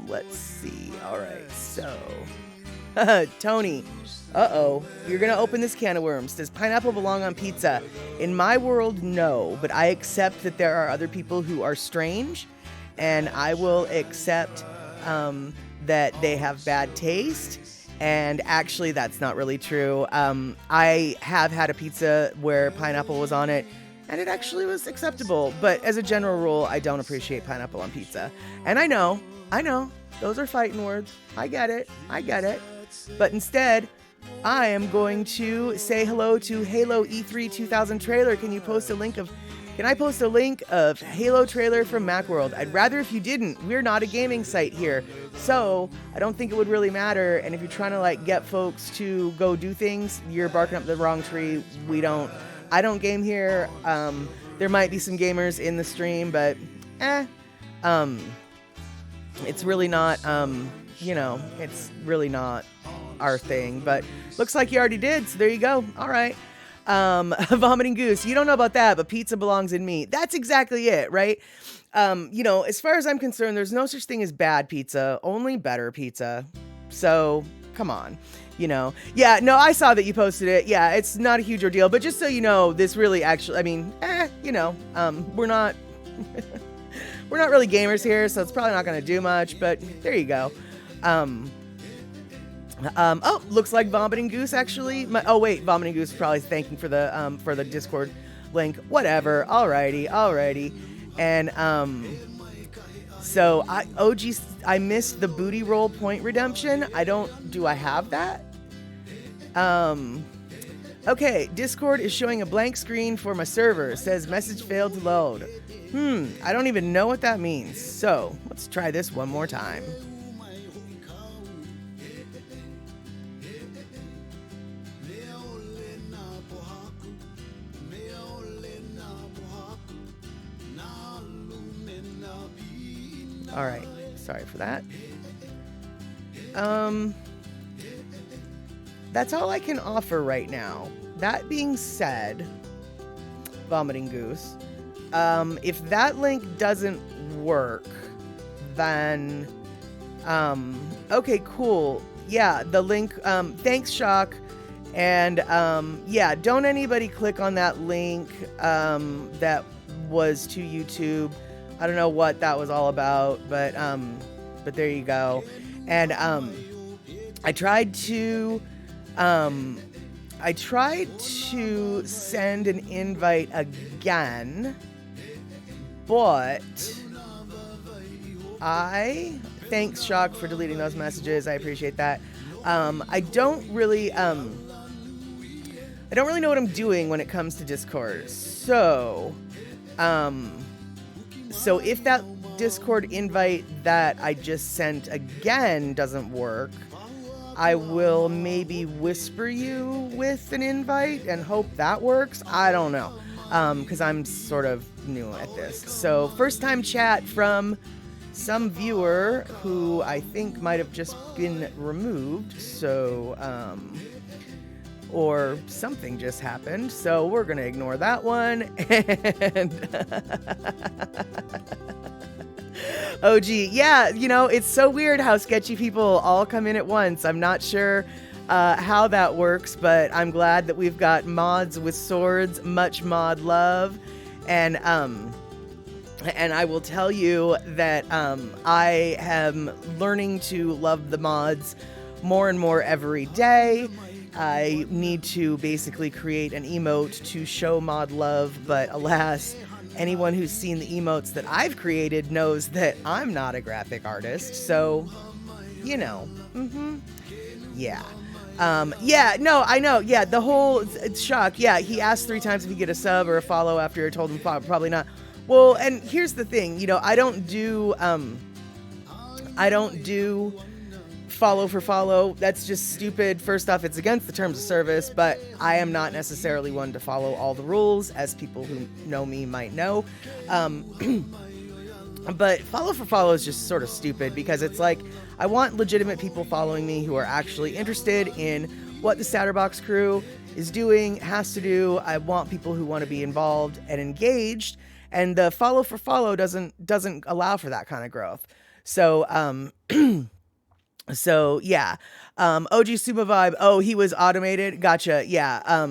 Let's see. All right, so Tony, you're gonna open this can of worms. Does pineapple belong on pizza? In my world, no, but I accept that there are other people who are strange, and I will accept that they have bad taste. And actually, that's not really true. I have had a pizza where pineapple was on it, and it actually was acceptable. But as a general rule, I don't appreciate pineapple on pizza. And I know, those are fighting words. I get it. But instead, I am going to say hello to Halo E3 2000 trailer. Can I post a link of Halo trailer from Macworld? I'd rather if you didn't. We're not a gaming site here, so I don't think it would really matter. And if you're trying to like get folks to go do things, you're barking up the wrong tree. I don't game here. There might be some gamers in the stream, but it's really not. It's really not our thing. But looks like you already did, so there you go. All right. Vomiting goose. You don't know about that, but pizza belongs in me. That's exactly it, right? As far as I'm concerned, there's no such thing as bad pizza, only better pizza. So come on, Yeah, no, I saw that you posted it. Yeah, it's not a huge ordeal, but just so you know, this really actually, we're not, we're not really gamers here, so it's probably not going to do much, but there you go. Looks like Vomiting Goose actually. Vomiting Goose is probably thanking for the Discord link. Whatever. Alrighty. And so I missed the booty roll point redemption. Do I have that? Okay, Discord is showing a blank screen for my server. It says message failed to load. I don't even know what that means. So let's try this one more time. All right, sorry for that. That's all I can offer right now. That being said, Vomiting Goose, if that link doesn't work, then, okay, cool. Yeah, the link, thanks, Shock. And, don't anybody click on that link, that was to YouTube. I don't know what that was all about, but there you go. And I tried to send an invite again, but thanks, Shock, for deleting those messages. I appreciate that. I don't really know what I'm doing when it comes to Discord. So if that Discord invite that I just sent again doesn't work, I will maybe whisper you with an invite and hope that works. I don't know, because I'm sort of new at this. So first time chat from some viewer who I think might have just been removed. So, or something just happened, so we're gonna ignore that one. And OG, yeah, it's so weird how sketchy people all come in at once. I'm not sure how that works, but I'm glad that we've got mods with swords. Much mod love. And I will tell you that I am learning to love the mods more and more every day. I need to basically create an emote to show mod love, but alas, anyone who's seen the emotes that I've created knows that I'm not a graphic artist, so, yeah. No, I know, yeah, the whole Shock, yeah, he asked 3 times if he get a sub or a follow after I told him probably not. Well, and here's the thing, I don't do follow for follow. That's just stupid. First off, it's against the terms of service, but I am not necessarily one to follow all the rules, as people who know me might know. But follow for follow is just sort of stupid, because it's like, I want legitimate people following me who are actually interested in what the Statterbox crew is doing, has to do. I want people who want to be involved and engaged, and the follow for follow doesn't allow for that kind of growth. So, So yeah, OG Sumo Vibe. Oh, he was automated. Gotcha. Yeah.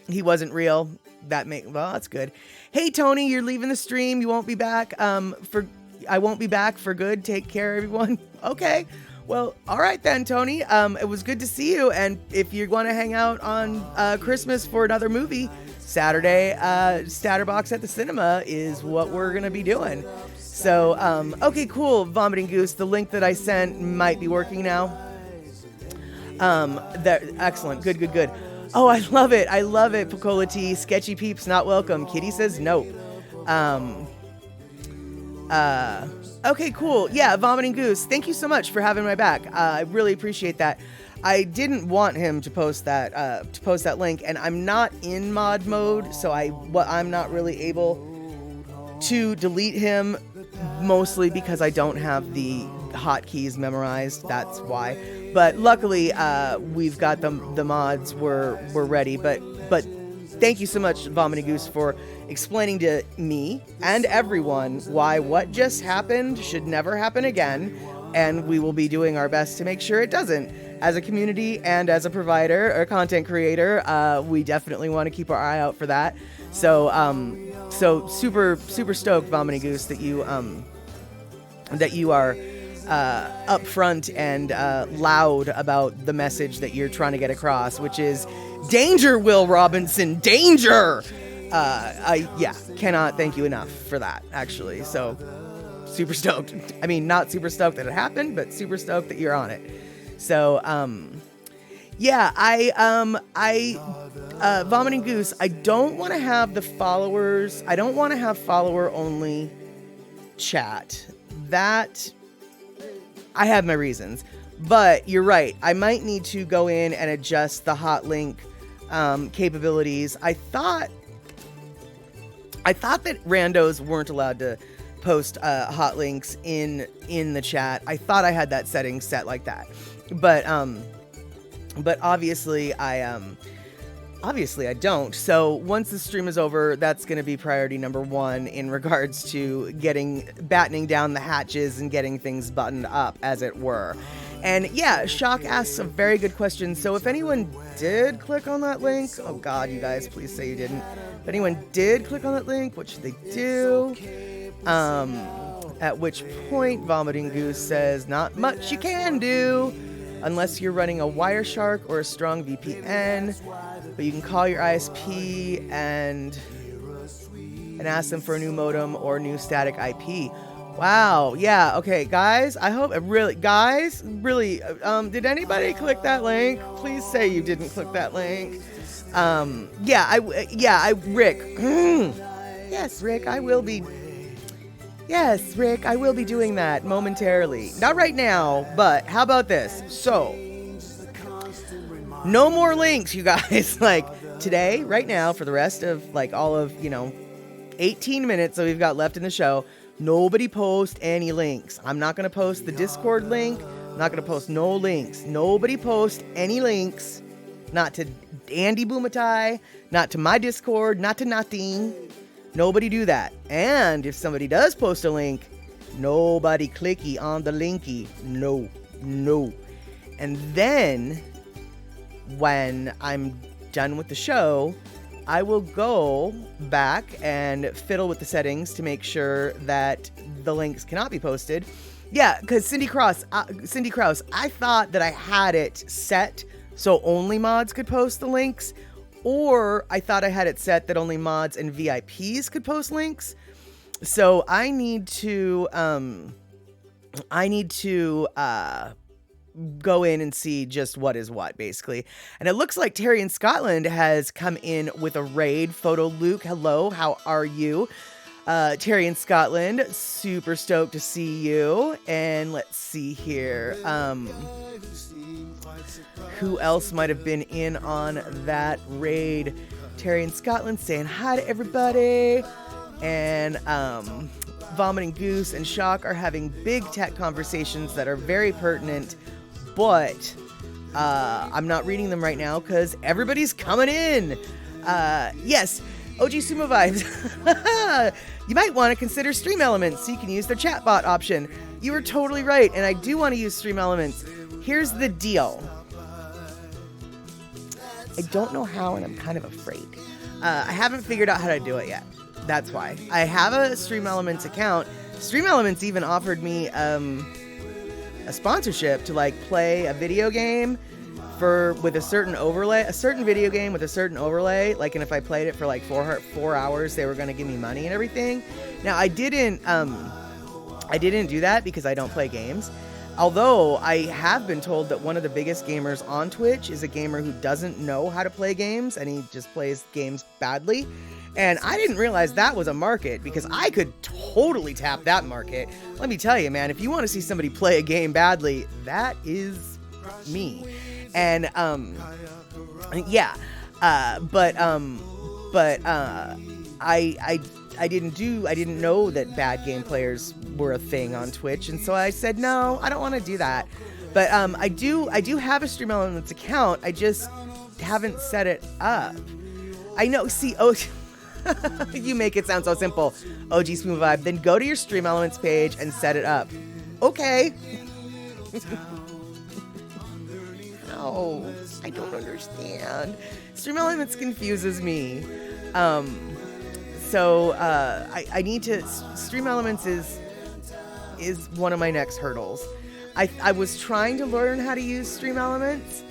He wasn't real. Well, that's good. Hey Tony, you're leaving the stream. You won't be back. I won't be back for good. Take care, everyone. Okay. Well, all right then, Tony. It was good to see you. And if you want to hang out on Christmas for another movie, Saturday, Statterbox at the cinema is what we're going to be doing. So, okay, cool, Vomiting Goose. The link that I sent might be working now. Excellent. Good. Oh, I love it. Picola T. Sketchy peeps not welcome. Kitty says nope. Okay, cool. Yeah, Vomiting Goose. Thank you so much for having my back. I really appreciate that. I didn't want him to post that link, and I'm not in mod mode, so I'm not really able to delete him, mostly because I don't have the hotkeys memorized. That's why. But luckily, we've got the mods. We're ready. But thank you so much, Vomiting Goose, for explaining to me and everyone why what just happened should never happen again, and we will be doing our best to make sure it doesn't. As a community and as a provider or content creator, we definitely want to keep our eye out for that. So super stoked, Vomiting Goose, that you are upfront and loud about the message that you're trying to get across, which is danger, Will Robinson, danger. I cannot thank you enough for that, actually. So super stoked. I mean, not super stoked that it happened, but super stoked that you're on it. So, Vomiting Goose, I don't want to have the followers. I don't want to have follower only chat. That, I have my reasons, but you're right. I might need to go in and adjust the hot link, capabilities. I thought that randos weren't allowed to post, hot links in the chat. I thought I had that setting set like that. But obviously I don't. So once the stream is over, that's going to be priority number one in regards to battening down the hatches and getting things buttoned up, as it were. And yeah, Shock asks a very good question. So if anyone did click on that link, oh God, you guys, please say you didn't. If anyone did click on that link, what should they do? At which point Vomiting Goose says, not much you can do. Unless you're running a Wireshark or a strong VPN, but you can call your ISP and ask them for a new modem or new static IP. Wow. Yeah. Okay, guys. I hope did anybody click that link? Please say you didn't click that link. Rick. Yes, Rick. I will be. Yes, Rick, I will be doing that momentarily. Not right now, but how about this? So, no more links, you guys. Like, today, right now, for the rest of, all of, 18 minutes that we've got left in the show, nobody post any links. I'm not going to post the Discord link. I'm not going to post no links. Nobody post any links. Not to Andy Bumatai, not to my Discord, not to nothing. Nobody do that. And if somebody does post a link, nobody clicky on the linky. No. And then, when I'm done with the show, I will go back and fiddle with the settings to make sure that the links cannot be posted. Yeah, because Cindy Krause, I thought that I had it set so only mods could post the links. Or I thought I had it set that only mods and VIPs could post links. So I need to go in and see just what is what, basically. And it looks like Terry in Scotland has come in with a raid. Photo Luke, hello, how are you? Terry in Scotland, super stoked to see you. And let's see here. Who else might have been in on that raid? Terry in Scotland saying hi to everybody. And Vomiting Goose and Shock are having big tech conversations that are very pertinent. But I'm not reading them right now because everybody's coming in. Yes, OG Sumo Vibes. You might want to consider Stream Elements so you can use their chatbot option. You were totally right, and I do want to use Stream Elements. Here's the deal. I don't know how, and I'm kind of afraid. I haven't figured out how to do it yet. That's why. I have a Stream Elements account. Stream Elements even offered me a sponsorship to like play a video game with a certain overlay, a certain video game with a certain overlay, like, and if I played it for like 4 hours, they were going to give me money and everything. Now I didn't do that because I don't play games. Although I have been told that one of the biggest gamers on Twitch is a gamer who doesn't know how to play games and he just plays games badly. And I didn't realize that was a market, because I could totally tap that market. Let me tell you, man, if you want to see somebody play a game badly, that is me. And yeah, but I didn't know that bad game players were a thing on Twitch, and so I said no, I don't want to do that. But I do have a Stream Elements account. I just haven't set it up. I know. See, you make it sound so simple. OG Smooth Vibe. Then go to your Stream Elements page and set it up. Okay. No, I don't understand. Stream Elements confuses me. So I need to. Stream Elements is one of my next hurdles. I was trying to learn how to use Stream Elements,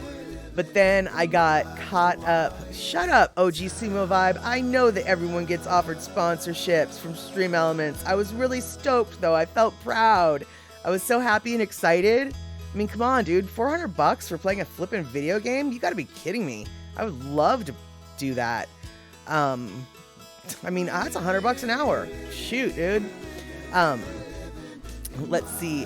but then I got caught up. Shut up, OG Sumo Vibe. I know that everyone gets offered sponsorships from Stream Elements. I was really stoked, though. I felt proud. I was so happy and excited. I mean, come on, dude. $400 for playing a flippin' video game? You gotta be kidding me. I would love to do that. I mean, that's $100 an hour. Shoot, dude. Let's see.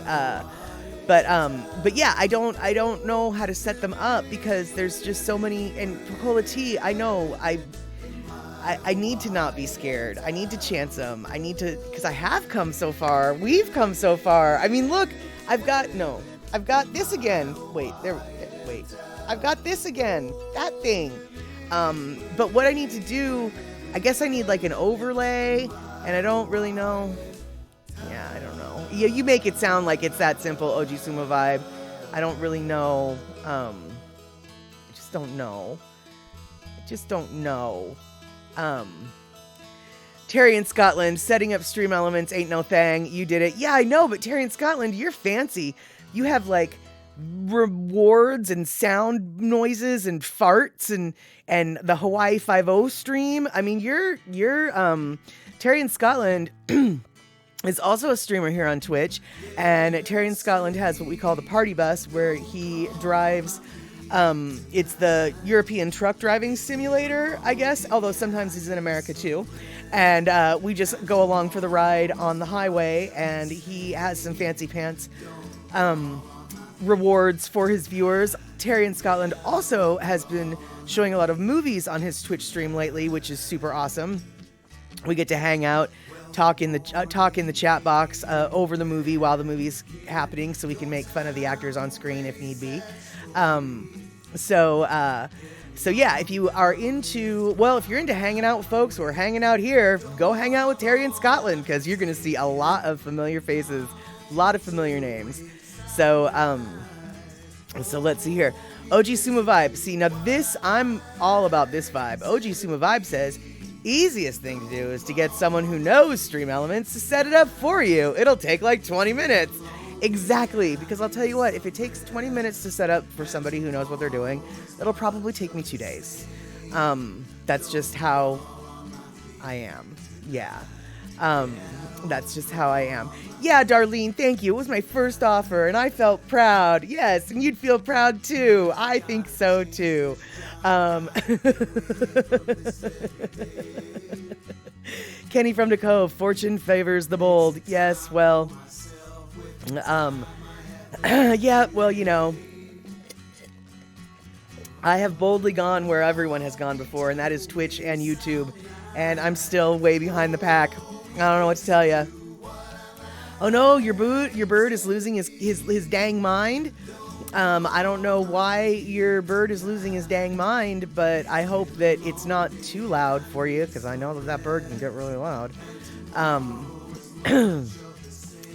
But yeah, I don't know how to set them up because there's just so many. And Coca-Cola Tea, I know I need to not be scared. I need to chance them. I need to, because I have come so far. We've come so far. I mean, look, I've got this again. Wait. I've got this again. That thing. But what I need to do, I guess I need like an overlay, and I don't really know. Yeah, I don't know. Yeah, you make it sound like it's that simple, OG Sumo Vibe. I don't really know. I just don't know. Terry in Scotland, setting up Stream Elements ain't no thing. You did it. Yeah, I know, but Terry in Scotland, you're fancy. You have like rewards and sound noises and farts and the Hawaii 5-0 stream. I mean, you're Terry in Scotland is also a streamer here on Twitch, and Terry in Scotland has what we call the party bus, where he drives. It's the European truck driving simulator, I guess, although sometimes he's in America too. And we just go along for the ride on the highway, and he has some fancy pants rewards for his viewers. Terry in Scotland also has been showing a lot of movies on his Twitch stream lately, which is super awesome. We get to hang out, talk in the chat box over the movie while the movie's happening, so we can make fun of the actors on screen if need be. So yeah, if you're into hanging out with folks who are hanging out here, go hang out with Terry in Scotland, because you're going to see a lot of familiar faces, a lot of familiar names. So let's see here. OG Sumo Vibe. See, now this, I'm all about this vibe. OG Sumo Vibe says, easiest thing to do is to get someone who knows Stream Elements to set it up for you. It'll take like 20 minutes. Exactly, because I'll tell you what, if it takes 20 minutes to set up for somebody who knows what they're doing, it'll probably take me 2 days. That's just how I am. Yeah. That's just how I am. Yeah, Darlene, thank you. It was my first offer, and I felt proud. Yes, and you'd feel proud too. I think so too. Kenny from the Cove, fortune favors the bold. Yes, well, yeah, well, you know, I have boldly gone where everyone has gone before, and that is Twitch and YouTube, and I'm still way behind the pack. I don't know what to tell you. Oh no, your bird is losing his dang mind. I don't know why your bird is losing his dang mind, but I hope that it's not too loud for you, because I know that bird can get really loud.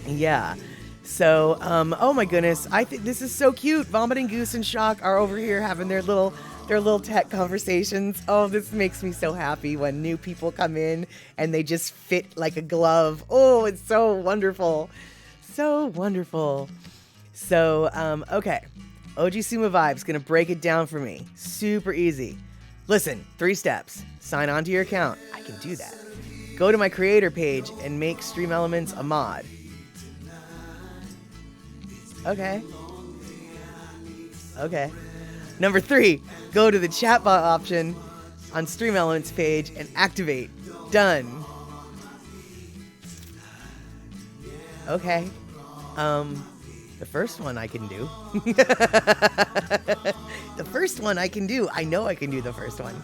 Yeah. So, oh my goodness, I think this is so cute. Vomiting Goose and Shock are over here having their little tech conversations. Oh, this makes me so happy when new people come in and they just fit like a glove. Oh, it's so wonderful. So wonderful. So, okay. OG Sumo Vibes gonna break it down for me. Super easy. Listen, 3 steps. Sign on to your account. I can do that. Go to my creator page and make Stream Elements a mod. Okay. Okay. Number 3, go to the chatbot option on Stream Elements page and activate. Done. Okay. The first one I can do. The first one I can do. I know I can do the first one.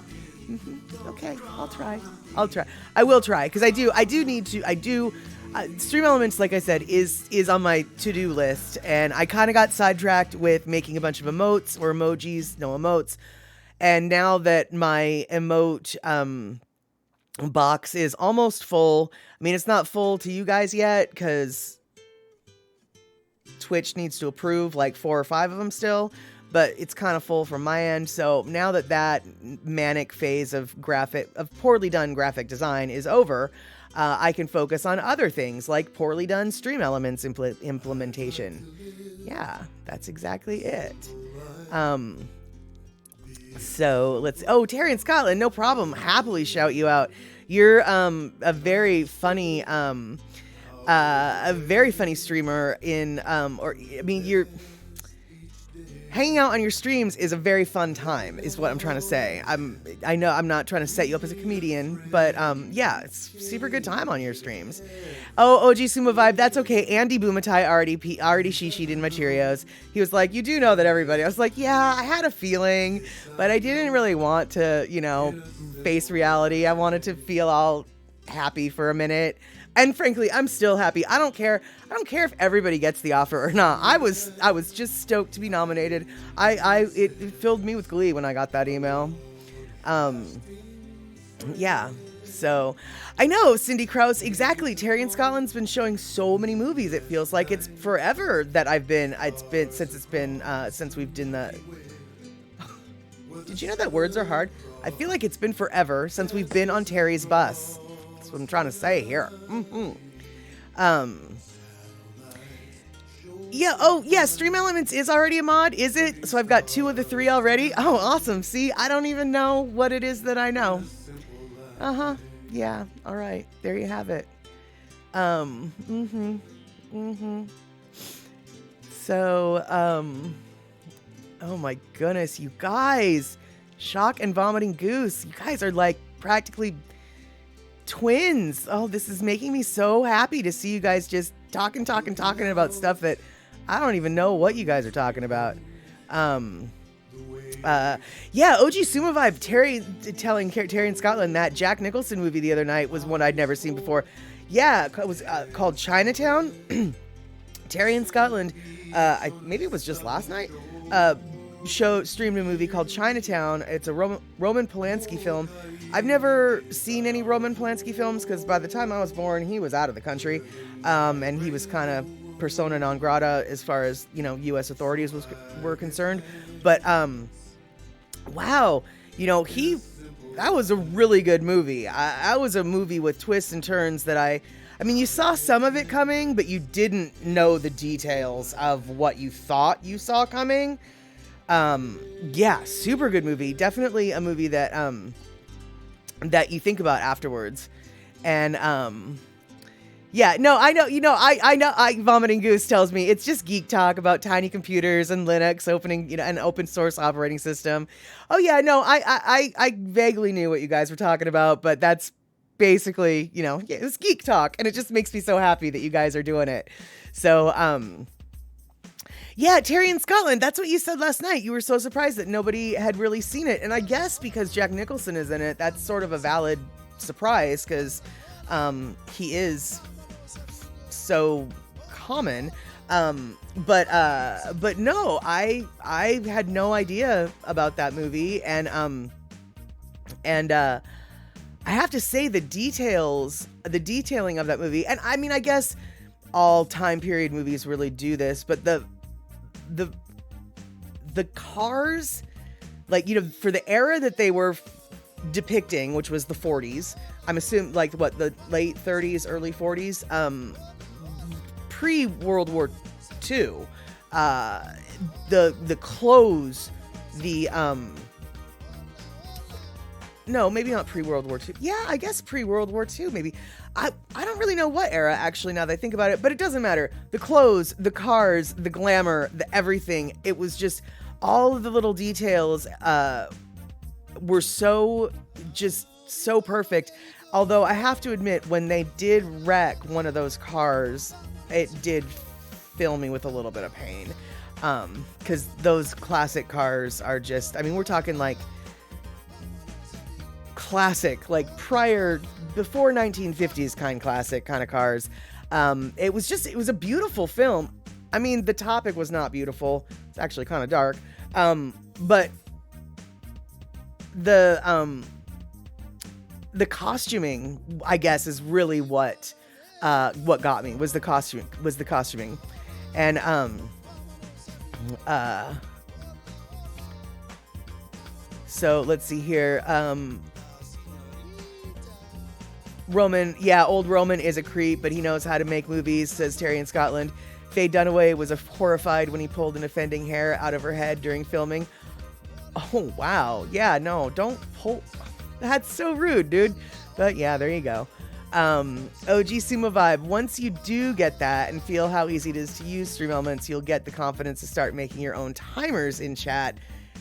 Okay, I'll try. I will try, because I do need to, Stream Elements, like I said, is on my to-do list, and I kind of got sidetracked with making a bunch of emotes or emojis, no emotes, and now that my emote box is almost full. I mean, it's not full to you guys yet, because Twitch needs to approve like 4 or 5 of them still, but it's kind of full from my end. So now that manic phase of poorly done graphic design is over, I can focus on other things like poorly done Stream Elements implementation. Yeah, that's exactly it. So Terry in Scotland, no problem. Happily shout you out. You're a very funny streamer you're hanging out on your streams is a very fun time, is what I'm trying to say. I know I'm not trying to set you up as a comedian, but yeah, it's super good time on your streams. Oh, OG Sumo Vibe, that's okay. Andy Bumatai already shishied in my Cheerios. He was like, you do know that everybody. I was like, yeah, I had a feeling, but I didn't really want to, face reality. I wanted to feel all happy for a minute. And frankly, I'm still happy. I don't care if everybody gets the offer or not. I was just stoked to be nominated. It filled me with glee when I got that email. Yeah. So I know, Cindy Krause, exactly. Terry in Scotland's been showing so many movies. It feels like it's forever that since we've done the. Did you know that words are hard? I feel like it's been forever since we've been on Terry's bus. That's what I'm trying to say here. Stream Elements is already a mod, is it? So I've got 2 of the 3 already. Oh, awesome. See, I don't even know what it is that I know. Yeah, all right. There you have it. So, oh my goodness, you guys. Shock and Vomiting Goose. You guys are like practically twins. Oh, this is making me so happy to see you guys just talking about stuff that I don't even know what you guys are talking about. OG Sumo Vibe, Terry telling Terry in Scotland that Jack Nicholson movie the other night was one I'd never seen before. Yeah, it was called Chinatown. Terry in Scotland, maybe it was just last night, streamed a movie called Chinatown. It's a Roman Polanski film. I've never seen any Roman Polanski films because by the time I was born, he was out of the country, and he was kind of persona non grata as far as U.S. authorities were concerned. But wow, that was a really good movie. That was a movie with twists and turns that I mean, you saw some of it coming, but you didn't know the details of what you thought you saw coming. Yeah, super good movie. Definitely a movie that that you think about afterwards. And yeah, no, I know, I know, Vomiting Goose tells me it's just geek talk about tiny computers and Linux opening, an open source operating system. Oh yeah, no, I vaguely knew what you guys were talking about, but that's basically, it's geek talk, and it just makes me so happy that you guys are doing it. So, yeah, Terry in Scotland, that's what you said last night. You were so surprised that nobody had really seen it. And I guess because Jack Nicholson is in it, that's sort of a valid surprise because he is so common. But no, I had no idea about that movie. And I have to say the detailing of that movie, and I mean, I guess all time period movies really do this, but the cars, like, for the era that they were depicting, which was the 40s, I'm assuming like the late 30s, early 40s, pre-World War II, the clothes, the no, maybe not pre-World War II. Yeah, I guess pre-World War II, maybe. I don't really know what era, actually, now that I think about it, but it doesn't matter. The clothes, the cars, the glamour, the everything. It was just all of the little details were so perfect. Although I have to admit, when they did wreck one of those cars, it did fill me with a little bit of pain. Because those classic cars are just, I mean, we're talking like classic, like before 1950s classic kind of cars. It was a beautiful film. I mean, the topic was not beautiful. It's actually kind of dark. But the costuming, I guess, is really what got me, was the costuming. And so let's see here. Roman, old Roman is a creep, but he knows how to make movies, says Terry in Scotland. Faye Dunaway was horrified when he pulled an offending hair out of her head during filming. Oh, wow. Yeah, no, don't pull. That's so rude, dude. But yeah, there you go. OG Sumo Vibe. Once you do get that and feel how easy it is to use Stream Elements, you'll get the confidence to start making your own timers in chat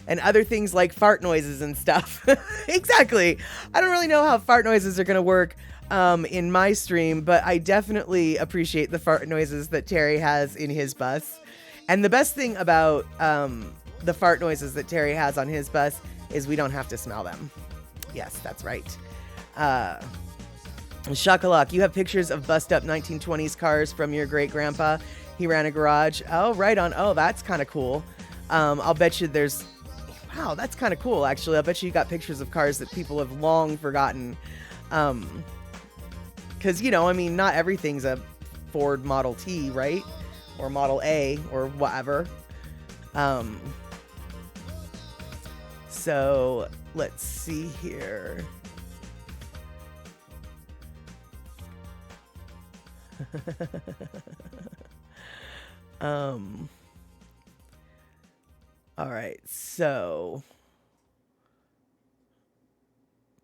and other things like fart noises and stuff. Exactly. I don't really know how fart noises are going to work in my stream, but I definitely appreciate the fart noises that Terry has in his bus. And the best thing about the fart noises that Terry has on his bus is we don't have to smell them. Yes, that's right. Shakalak, you have pictures of bust up 1920s cars from your great grandpa. He ran a garage. Oh, right on. Oh, that's kind of cool. I'll bet you there's, wow, that's kind of cool, actually. I'll bet you got pictures of cars that people have long forgotten. Because, you know, I mean, not everything's a Ford Model T, right? Or Model A, or whatever. So, let's see here. All right, so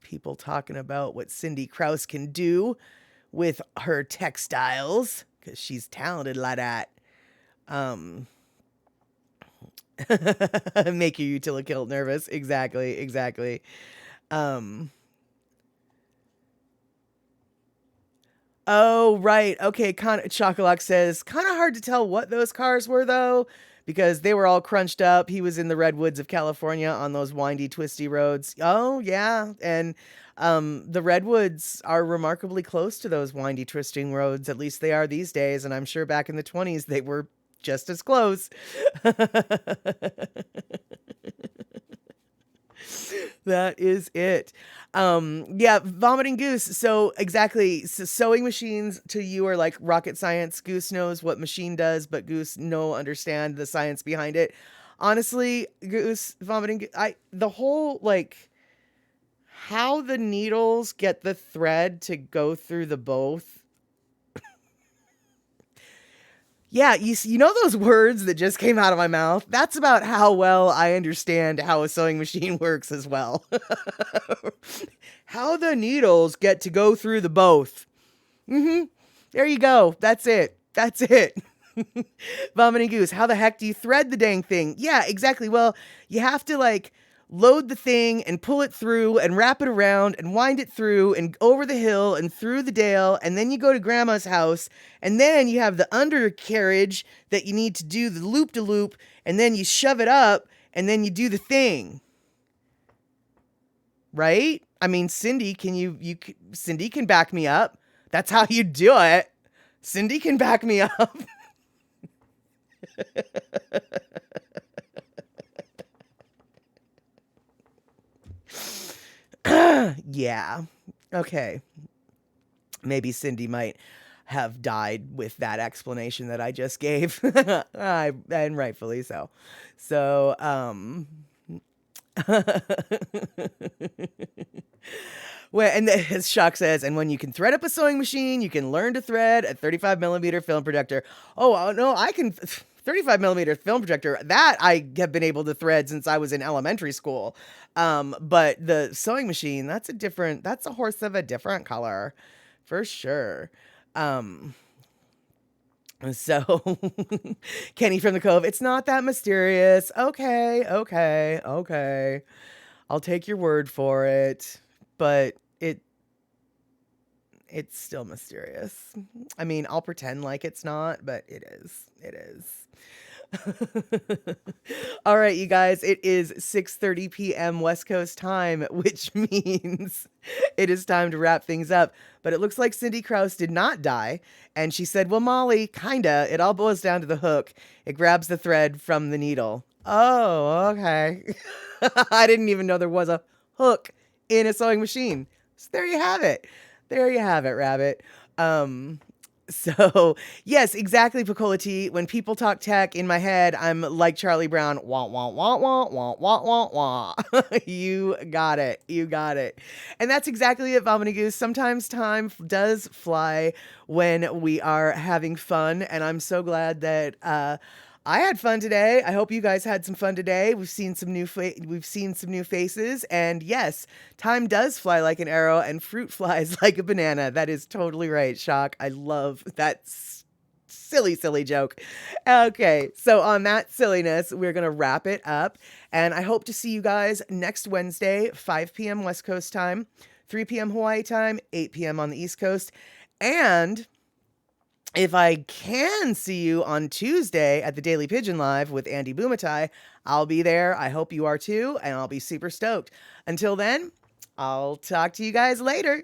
people talking about what Cindy Krause can do with her textiles, because she's talented like that. Make your Utilikilt nervous. Exactly. Oh, right. Okay, Chocolate says, kind of hard to tell what those cars were, though, because they were all crunched up. He was in the redwoods of California on those windy, twisty roads. Oh, yeah. And the redwoods are remarkably close to those windy, twisting roads. At least they are these days. And I'm sure back in the 20s, they were just as close. That is it. Yeah, vomiting Goose. So exactly. So sewing machines to you are like rocket science. Goose knows what machine does, but Goose no understand the science behind it. Honestly, Goose, vomiting, the whole, like, how the needles get the thread to go through the both. Yeah, you know those words that just came out of my mouth? That's about how well I understand how a sewing machine works as well. How the needles get to go through the both. There you go. That's it. Vomiting Goose. How the heck do you thread the dang thing? Yeah, exactly. Well, you have to, like, load the thing and pull it through and wrap it around and wind it through and over the hill and through the dale. And then you go to grandma's house and then you have the undercarriage that you need to do the loop-de-loop, and then you shove it up and then you do the thing. Right? I mean, Cindy, Cindy can back me up. That's how you do it. Cindy can back me up. Yeah. Okay. Maybe Cindy might have died with that explanation that I just gave. And rightfully so. So, well, and as Shock says, and when you can thread up a sewing machine, you can learn to thread a 35mm film projector. Oh, no, I can 35 millimeter film projector, that I have been able to thread since I was in elementary school. But the sewing machine, that's a horse of a different color for sure. So Kenny from the Cove, it's not that mysterious. Okay, okay, okay. I'll take your word for it, but it's still mysterious. I mean, I'll pretend like it's not, but it is. It is. All right, you guys, it is 6:30 p.m. West Coast time, which means it is time to wrap things up. But it looks like Cindy Krause did not die. And she said, well, Molly, kinda. It all boils down to the hook. It grabs the thread from the needle. Oh, okay. I didn't even know there was a hook in a sewing machine. So there you have it. There you have it, Rabbit. So yes, exactly, Picola T. When people talk tech in my head, I'm like Charlie Brown. Wah, wah, wah, wah, wah, wah, wah, wah. You got it. You got it. And that's exactly it, Vomiting Goose. Sometimes time does fly when we are having fun. And I'm so glad that, I had fun today. I hope you guys had some fun today. We've seen some new faces, and yes, time does fly like an arrow, and fruit flies like a banana. That is totally right, Shock. I love that silly joke. Okay, so on that silliness, we're gonna wrap it up, and I hope to see you guys next Wednesday, 5 p.m. West Coast time, 3 p.m. Hawaii time, 8 p.m. on the East Coast, and if I can see you on Tuesday at the Daily Pigeon Live with Andy Bumatai, I'll be there. I hope you are too, and I'll be super stoked. Until then, I'll talk to you guys later.